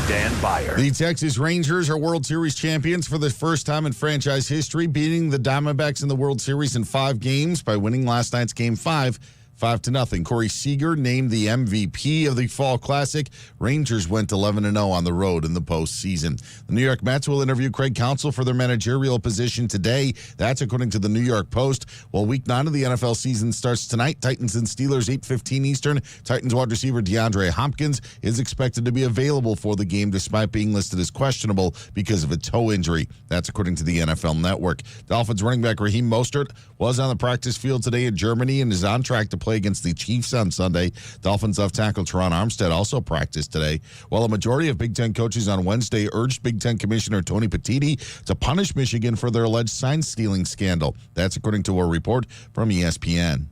Dan Byer. The Texas Rangers are World Series champions for the first time in franchise history, beating the Diamondbacks in the World Series in 5 games by winning last night's Game 5. 5-0. Corey Seager named the MVP of the Fall Classic. Rangers went 11-0 on the road in the postseason. The New York Mets will interview Craig Counsell for their managerial position today. That's according to the New York Post. While Week 9 of the NFL season starts tonight, Titans and Steelers 8:15 Eastern. Titans wide receiver DeAndre Hopkins is expected to be available for the game despite being listed as questionable because of a toe injury. That's according to the NFL Network. Dolphins running back Raheem Mostert was on the practice field today in Germany and is on track to play against the Chiefs on Sunday. Dolphins left tackle Teron Armstead also practiced today, while a majority of Big Ten coaches on Wednesday urged Big Ten Commissioner Tony Petitti to punish Michigan for their alleged sign-stealing scandal. That's according to a report from ESPN.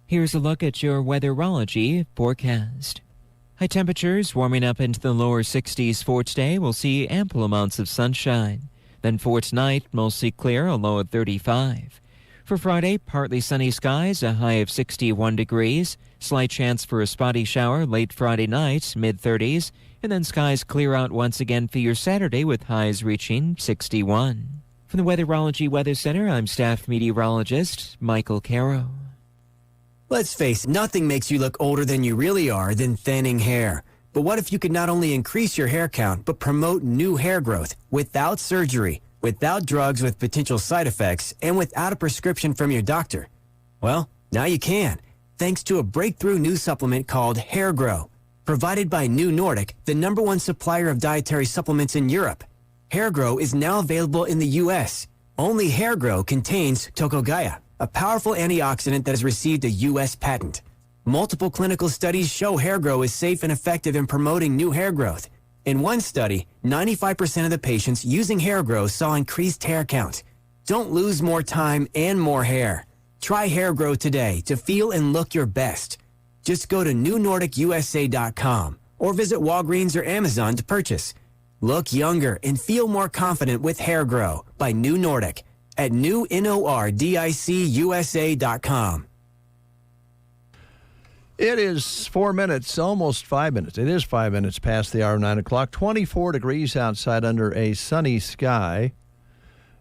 Here's a look at your weatherology forecast. High temperatures warming up into the lower 60s for today. We'll see ample amounts of sunshine. Then for tonight, mostly clear, a low of 35. For Friday, partly sunny skies, a high of 61 degrees. Slight chance for a spotty shower late Friday night, mid-30s. And then skies clear out once again for your Saturday with highs reaching 61. From the Weatherology Weather Center, I'm staff meteorologist Michael Caro. Let's face it, nothing makes you look older than you really are than thinning hair. But what if you could not only increase your hair count, but promote new hair growth without surgery, without drugs with potential side effects, and without a prescription from your doctor? Well, now you can, thanks to a breakthrough new supplement called Hair Grow, provided by New Nordic, the #1 supplier of dietary supplements in Europe. Hair Grow is now available in the U.S. Only Hair Grow contains Tocogaya, a powerful antioxidant that has received a U.S. patent. Multiple clinical studies show Hair Grow is safe and effective in promoting new hair growth. In one study, 95% of the patients using Hair Grow saw increased hair count. Don't lose more time and more hair. Try Hair Grow today to feel and look your best. Just go to newnordicusa.com or visit Walgreens or Amazon to purchase. Look younger and feel more confident with Hair Grow by New Nordic at newnordicusa.com. It is 4 minutes, almost 5 minutes. It is 5 minutes past the hour of 9 o'clock. 24 degrees outside under a sunny sky.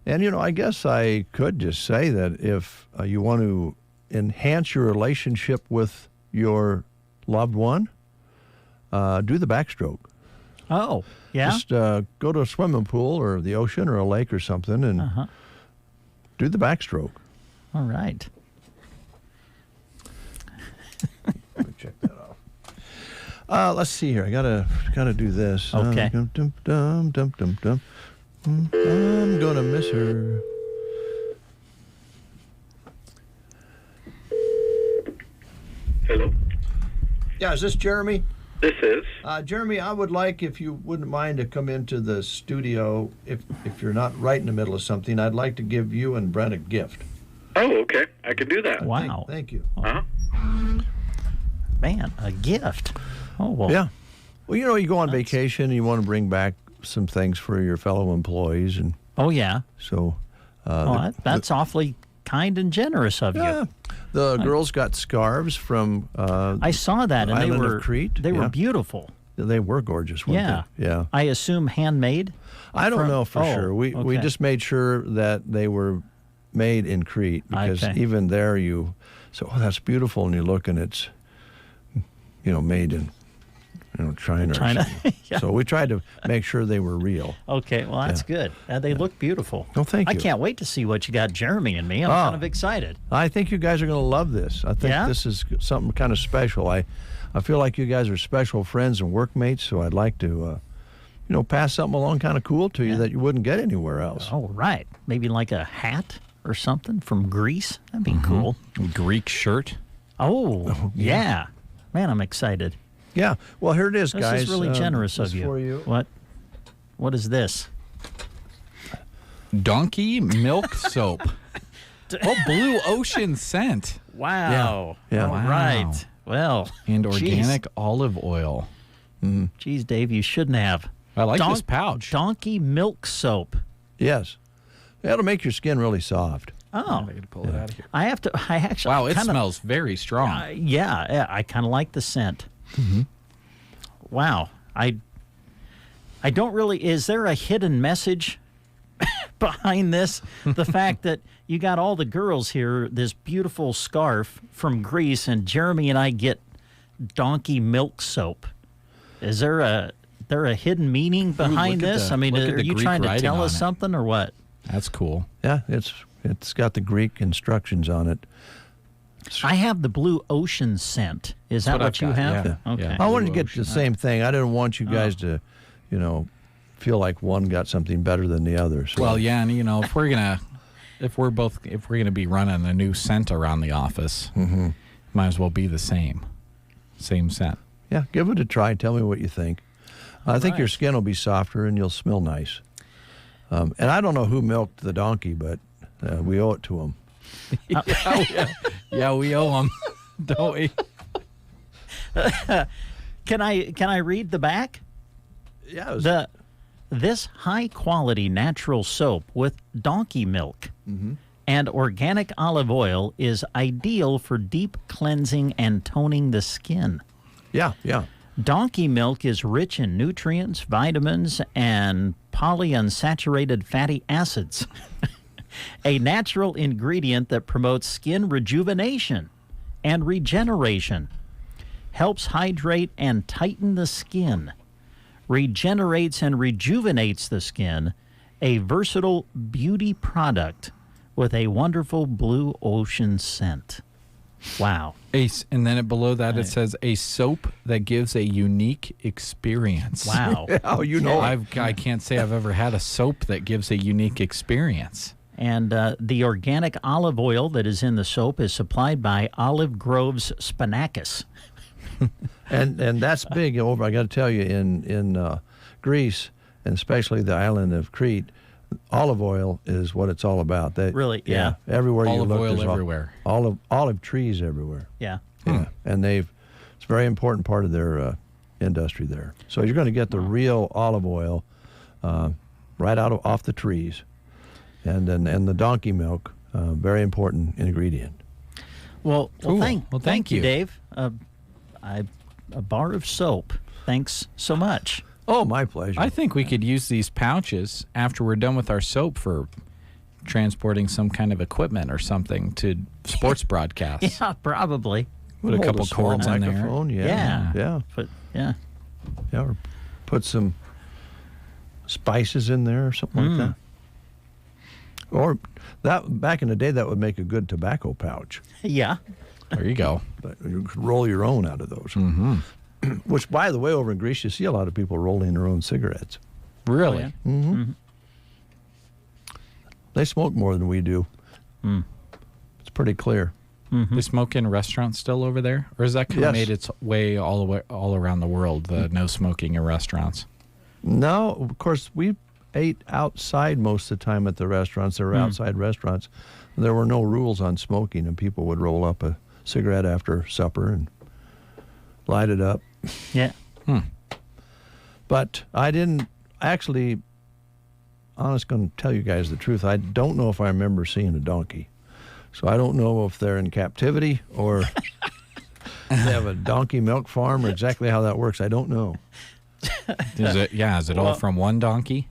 And, you know, I guess I could just say that if you want to enhance your relationship with your loved one, do the backstroke. Oh, yeah? Just go to a swimming pool or the ocean or a lake or something and do the backstroke. All right. Let me check that off. Let's see here. I gotta do this. Okay. I'm gonna miss her. Hello. Yeah, is this Jeremy? This is. Jeremy, I would like, if you wouldn't mind, to come into the studio. If you're not right in the middle of something, I'd like to give you and Brent a gift. Oh, okay. I can do that. Wow. Thank you. Uh-huh. Man, a gift. Oh, well. Yeah. Well, you know, you go on vacation and you want to bring back some things for your fellow employees. And oh, yeah. So that's awfully kind and generous of you. The girls got scarves from I saw that, and Island of Crete. They were beautiful. They were gorgeous, weren't they? Yeah. I assume handmade? I don't know for sure. We just made sure that they were made in Crete, because even there you say, oh, that's beautiful, and you look and it's, made in, China. Yeah. So we tried to make sure they were real. Okay, well, that's good. They look beautiful. Well, thank you. I can't wait to see what you got Jeremy and me. I'm kind of excited. I think you guys are going to love this. I think this is something kind of special. I feel like you guys are special friends and workmates, so I'd like to, pass something along kind of cool to you that you wouldn't get anywhere else. Oh, right. Maybe like a hat or something from Greece. That'd be cool. Greek shirt. Oh, yeah. Man, I'm excited. Yeah. Well, here it is, guys. This is really generous of you. For you. What is this? Donkey milk soap. Blue ocean scent. Wow. Yeah. All right. Well. And organic olive oil. Geez, Dave, you shouldn't have. I like this pouch. Donkey milk soap. Yes. That'll make your skin really soft. Oh. I got to pull it out of here. I actually. Wow, it smells very strong. I kind of like the scent. Mm-hmm. Wow. I don't really. Is there a hidden message behind this? The fact that you got all the girls here, this beautiful scarf from Greece, and Jeremy and I get donkey milk soap. Is there a hidden meaning behind this? Are you trying to tell us something or what? That's cool. Yeah, it's got the Greek instructions on it. I have the blue ocean scent. Is that what you have? Yeah. Okay. Yeah. I wanted to get the same thing. I didn't want you guys to, feel like one got something better than the other. So. Well, yeah, and if we're gonna be running a new scent around the office, might as well be the same scent. Yeah, give it a try. Tell me what you think. I think your skin will be softer and you'll smell nice. And I don't know who milked the donkey, but we owe it to him. Yeah, we owe them, don't we? Can I read the back? Yeah. This high-quality natural soap with donkey milk and organic olive oil is ideal for deep cleansing and toning the skin. Yeah. Donkey milk is rich in nutrients, vitamins, and polyunsaturated fatty acids. A natural ingredient that promotes skin rejuvenation and regeneration, helps hydrate and tighten the skin, regenerates and rejuvenates the skin, a versatile beauty product with a wonderful blue ocean scent. Wow. And then below that it says a soap that gives a unique experience. Wow. I can't say I've ever had a soap that gives a unique experience. And the organic olive oil that is in the soap is supplied by Olive Groves Spinakis. and that's big over. I got to tell you, in Greece, and especially the island of Crete, olive oil is what it's all about. Really? Yeah. Everywhere you look, olive oil there's everywhere. Olive trees everywhere. Yeah. And it's a very important part of their industry there. So you're going to get the real olive oil right off the trees. And the donkey milk, very important ingredient. Well, thank you, you, Dave. A bar of soap. Thanks so much. Oh, my pleasure. I think we could use these pouches after we're done with our soap for transporting some kind of equipment or something to sports broadcasts. Yeah, probably. Put a couple cords in there. Yeah. Or put some spices in there or something like that. Or that back in the day, that would make a good tobacco pouch. Yeah. There you go. But you could roll your own out of those. Which, by the way, over in Greece, you see a lot of people rolling their own cigarettes. Really? Oh, yeah. Mm-hmm. They smoke more than we do. It's pretty clear. They smoke in restaurants still over there? Or has that kind of made its way all around the world, the no smoking in restaurants? No, of course, we ate outside most of the time at the restaurants. There were outside restaurants. There were no rules on smoking, and people would roll up a cigarette after supper and light it up. Yeah. But I didn't actually, honest, going to tell you guys the truth, I don't know if I remember seeing a donkey. So I don't know if they're in captivity or they have a donkey milk farm or exactly how that works. I don't know. Is it all from one donkey?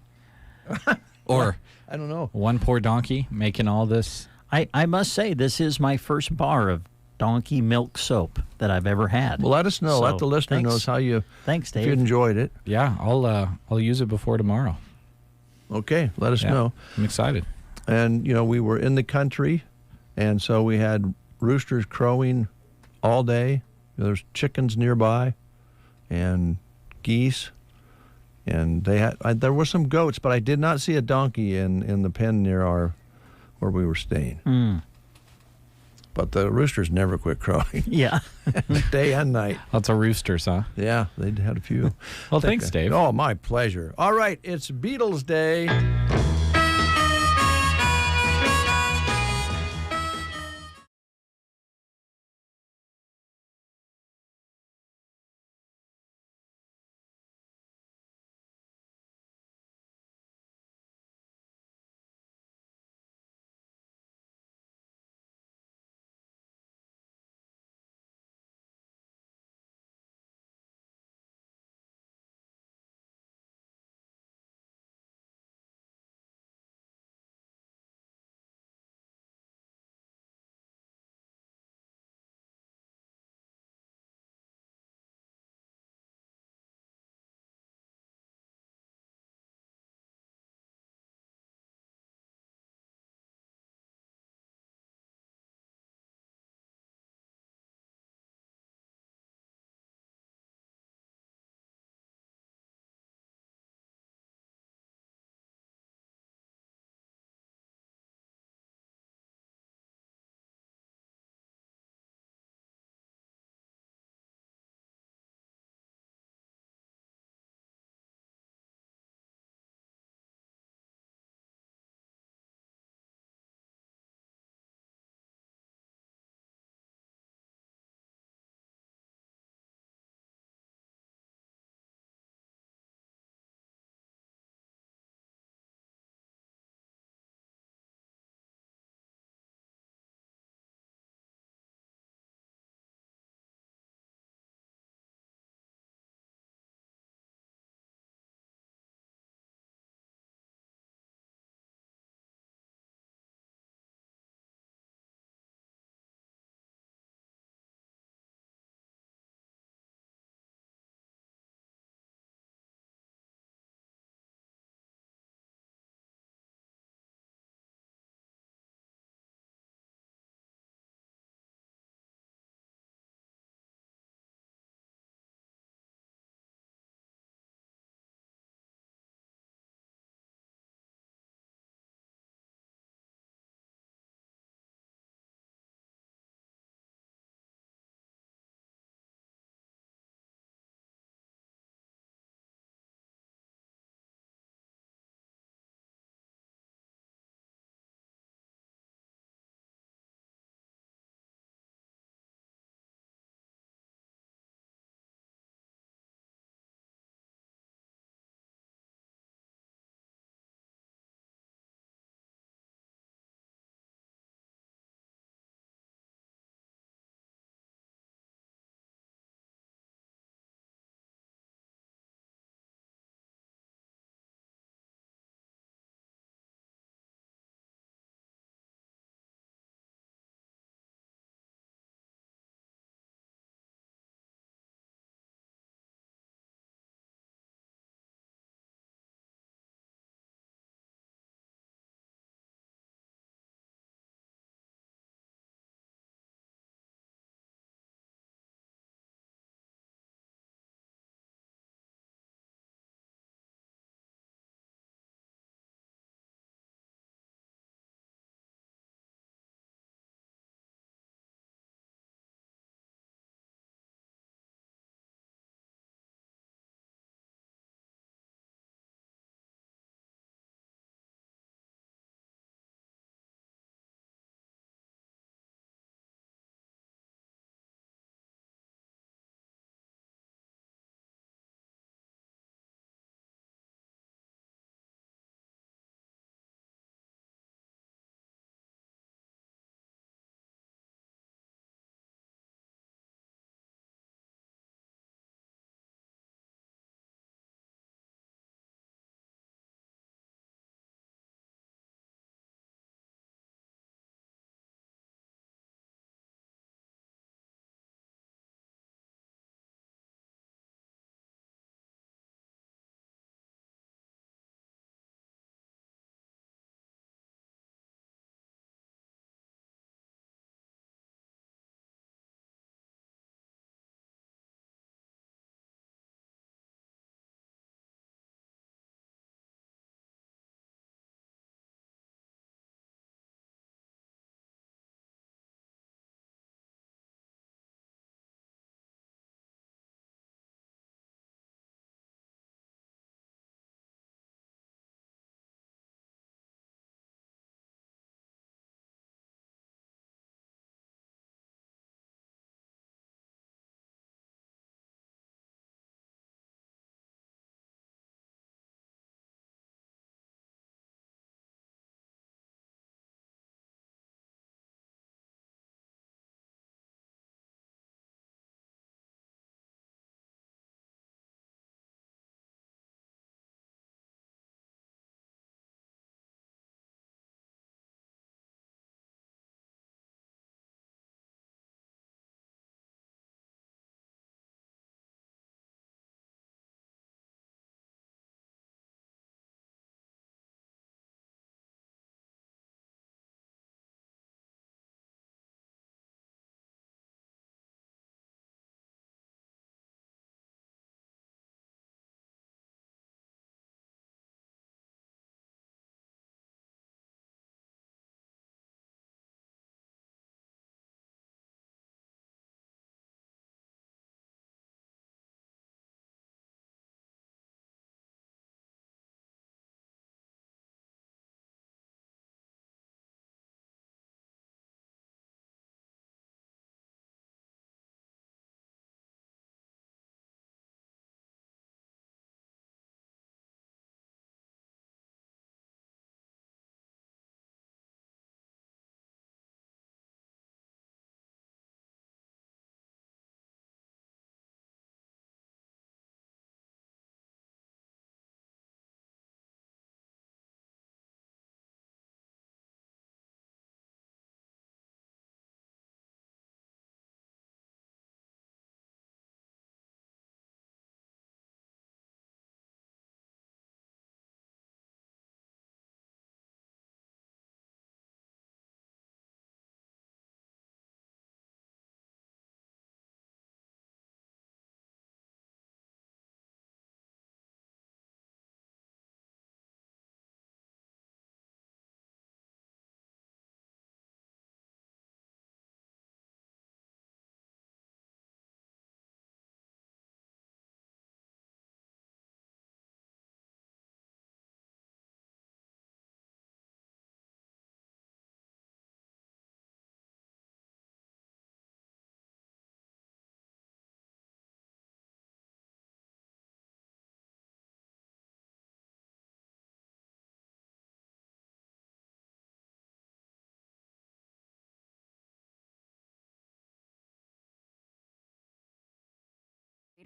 Or I don't know. One poor donkey making all this. I must say, this is my first bar of donkey milk soap that I've ever had. Well, let us know. So, let the listener knows how you. Thanks, Dave. If you enjoyed it. Yeah, I'll use it before tomorrow. Okay, let us know. I'm excited. And we were in the country, and so we had roosters crowing all day. There's chickens nearby, and geese, and there were some goats, but I did not see a donkey in the pen near where we were staying. Mm. But the roosters never quit crowing. Yeah. Day and night. Lots of roosters, huh? Yeah, they had a few. Well, thanks, Dave. Oh, my pleasure. All right, it's Beatles Day.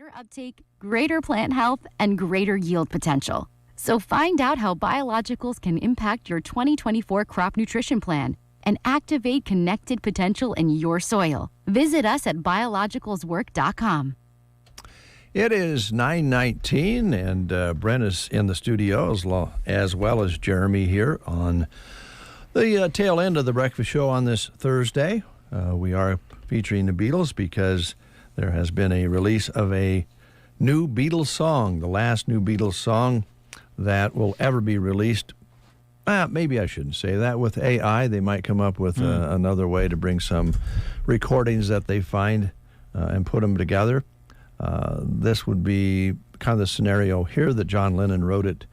Greater uptake, greater plant health, and greater yield potential. So find out how biologicals can impact your 2024 crop nutrition plan and activate connected potential in your soil. Visit us at biologicalswork.com. It is 9:19, and Brent is in the studio as well as Jeremy here on the tail end of the breakfast show on this Thursday. We are featuring the Beatles because there has been a release of a new Beatles song, the last new Beatles song that will ever be released. Maybe I shouldn't say that. With AI, they might come up with another way to bring some recordings that they find and put them together. This would be kind of the scenario here that John Lennon wrote it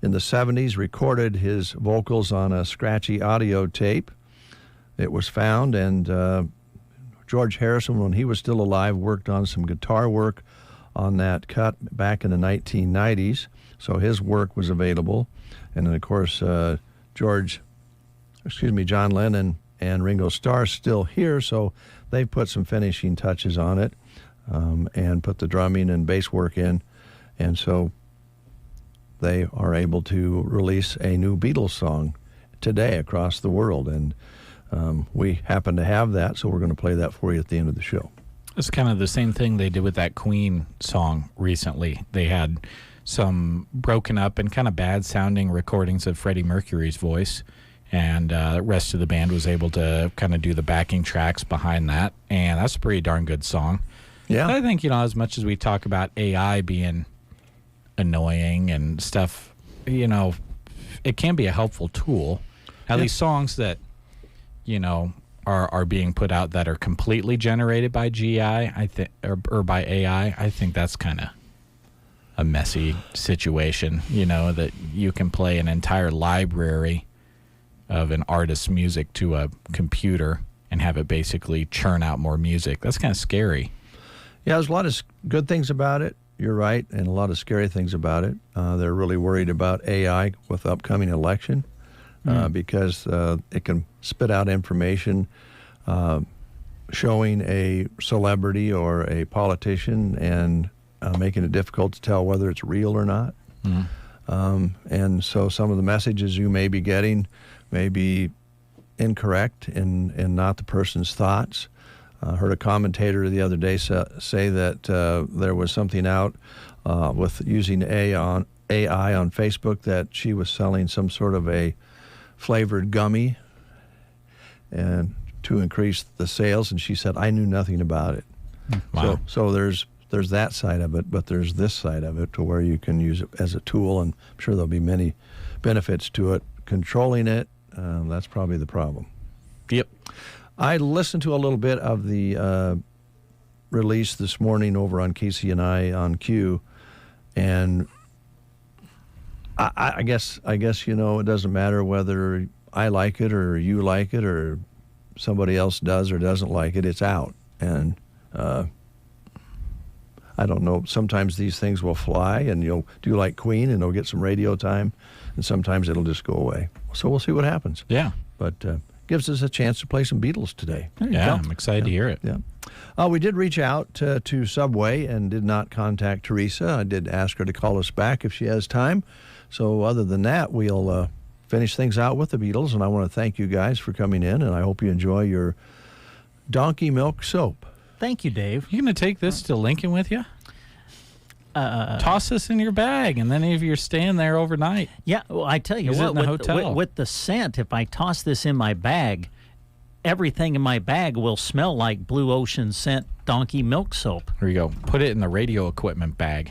in the 70s, recorded his vocals on a scratchy audio tape. It was found, and George Harrison, when he was still alive, worked on some guitar work on that cut back in the 1990s. So his work was available. And then, of course, John Lennon and Ringo Starr still here, so they've put some finishing touches on it and put the drumming and bass work in. And so they are able to release a new Beatles song today across the world. And we happen to have that, so we're going to play that for you at the end of the show. It's kind of the same thing they did with that Queen song recently. They had some broken up and kind of bad sounding recordings of Freddie Mercury's voice, and the rest of the band was able to kind of do the backing tracks behind that, and that's a pretty darn good song. Yeah. But I think, as much as we talk about AI being annoying and stuff, it can be a helpful tool. At least songs that, are being put out that are completely generated by GI, I think, or by AI. I think that's kind of a messy situation, that you can play an entire library of an artist's music to a computer and have it basically churn out more music. That's kind of scary. Yeah, there's a lot of good things about it. You're right, and a lot of scary things about it. They're really worried about AI with the upcoming election because it can spit out information showing a celebrity or a politician and making it difficult to tell whether it's real or not. And so some of the messages you may be getting may be incorrect and not the person's thoughts. I heard a commentator the other day say that there was something out with using AI on Facebook, that she was selling some sort of a flavored gummy and to increase the sales, and she said, I knew nothing about it. Wow. So there's that side of it, but there's this side of it to where you can use it as a tool, and I'm sure there'll be many benefits to it. Controlling it, that's probably the problem. Yep. I listened to a little bit of the release this morning over on KCNI on Q, and I guess it doesn't matter whether I like it or you like it or somebody else does or doesn't like it. It's out, and I don't know. Sometimes these things will fly, and you'll do like Queen, and they'll get some radio time, and sometimes it'll just go away. So we'll see what happens. Yeah, but gives us a chance to play some Beatles today. Yeah, I'm excited to hear it. Yeah. We did reach out to Subway and did not contact Teresa. I did ask her to call us back if she has time. So other than that, we'll finish things out with the Beatles, and I want to thank you guys for coming in, and I hope you enjoy your donkey milk soap. Thank you, Dave. You going to take this to Lincoln with you? Toss this in your bag, and then if you're staying there overnight. Yeah, well, I tell you what, with the scent, if I toss this in my bag, everything in my bag will smell like Blue Ocean scent donkey milk soap. Here you go. Put it in the radio equipment bag.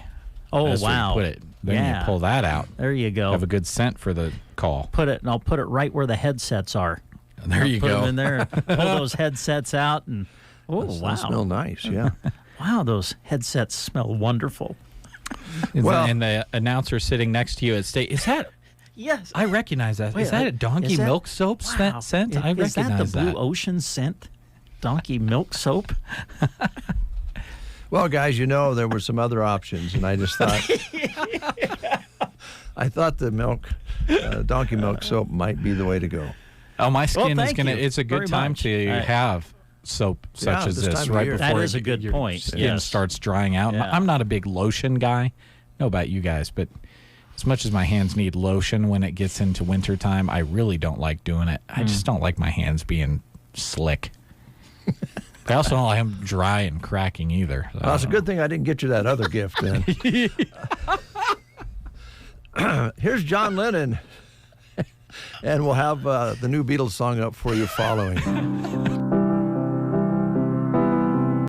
Oh, That's wow. Where you put it. Then you pull that out. There you go. Have a good scent for the call. I'll put it right where the headsets are. There you go. Put them in there. Pull those headsets out, and wow, they smell nice. Yeah. Wow, those headsets smell wonderful. And the announcer sitting next to you at state, is that? Yes, I recognize that. Is that a donkey milk soap scent? I recognize that. Is that the Blue Ocean scent donkey milk soap? Well, guys, there were some other options, and I just thought, the donkey milk soap might be the way to go. Oh, my skin is gonna. It's a good time to have soap such as this right before that is a good your point. skin starts drying out. Yeah. I'm not a big lotion guy. I don't know about you guys, but as much as my hands need lotion when it gets into wintertime, I really don't like doing it. I just don't like my hands being slick. I also don't like them dry and cracking either. Well, it's a good thing I didn't get you that other gift then. Here's John Lennon, and we'll have the new Beatles song up for you following.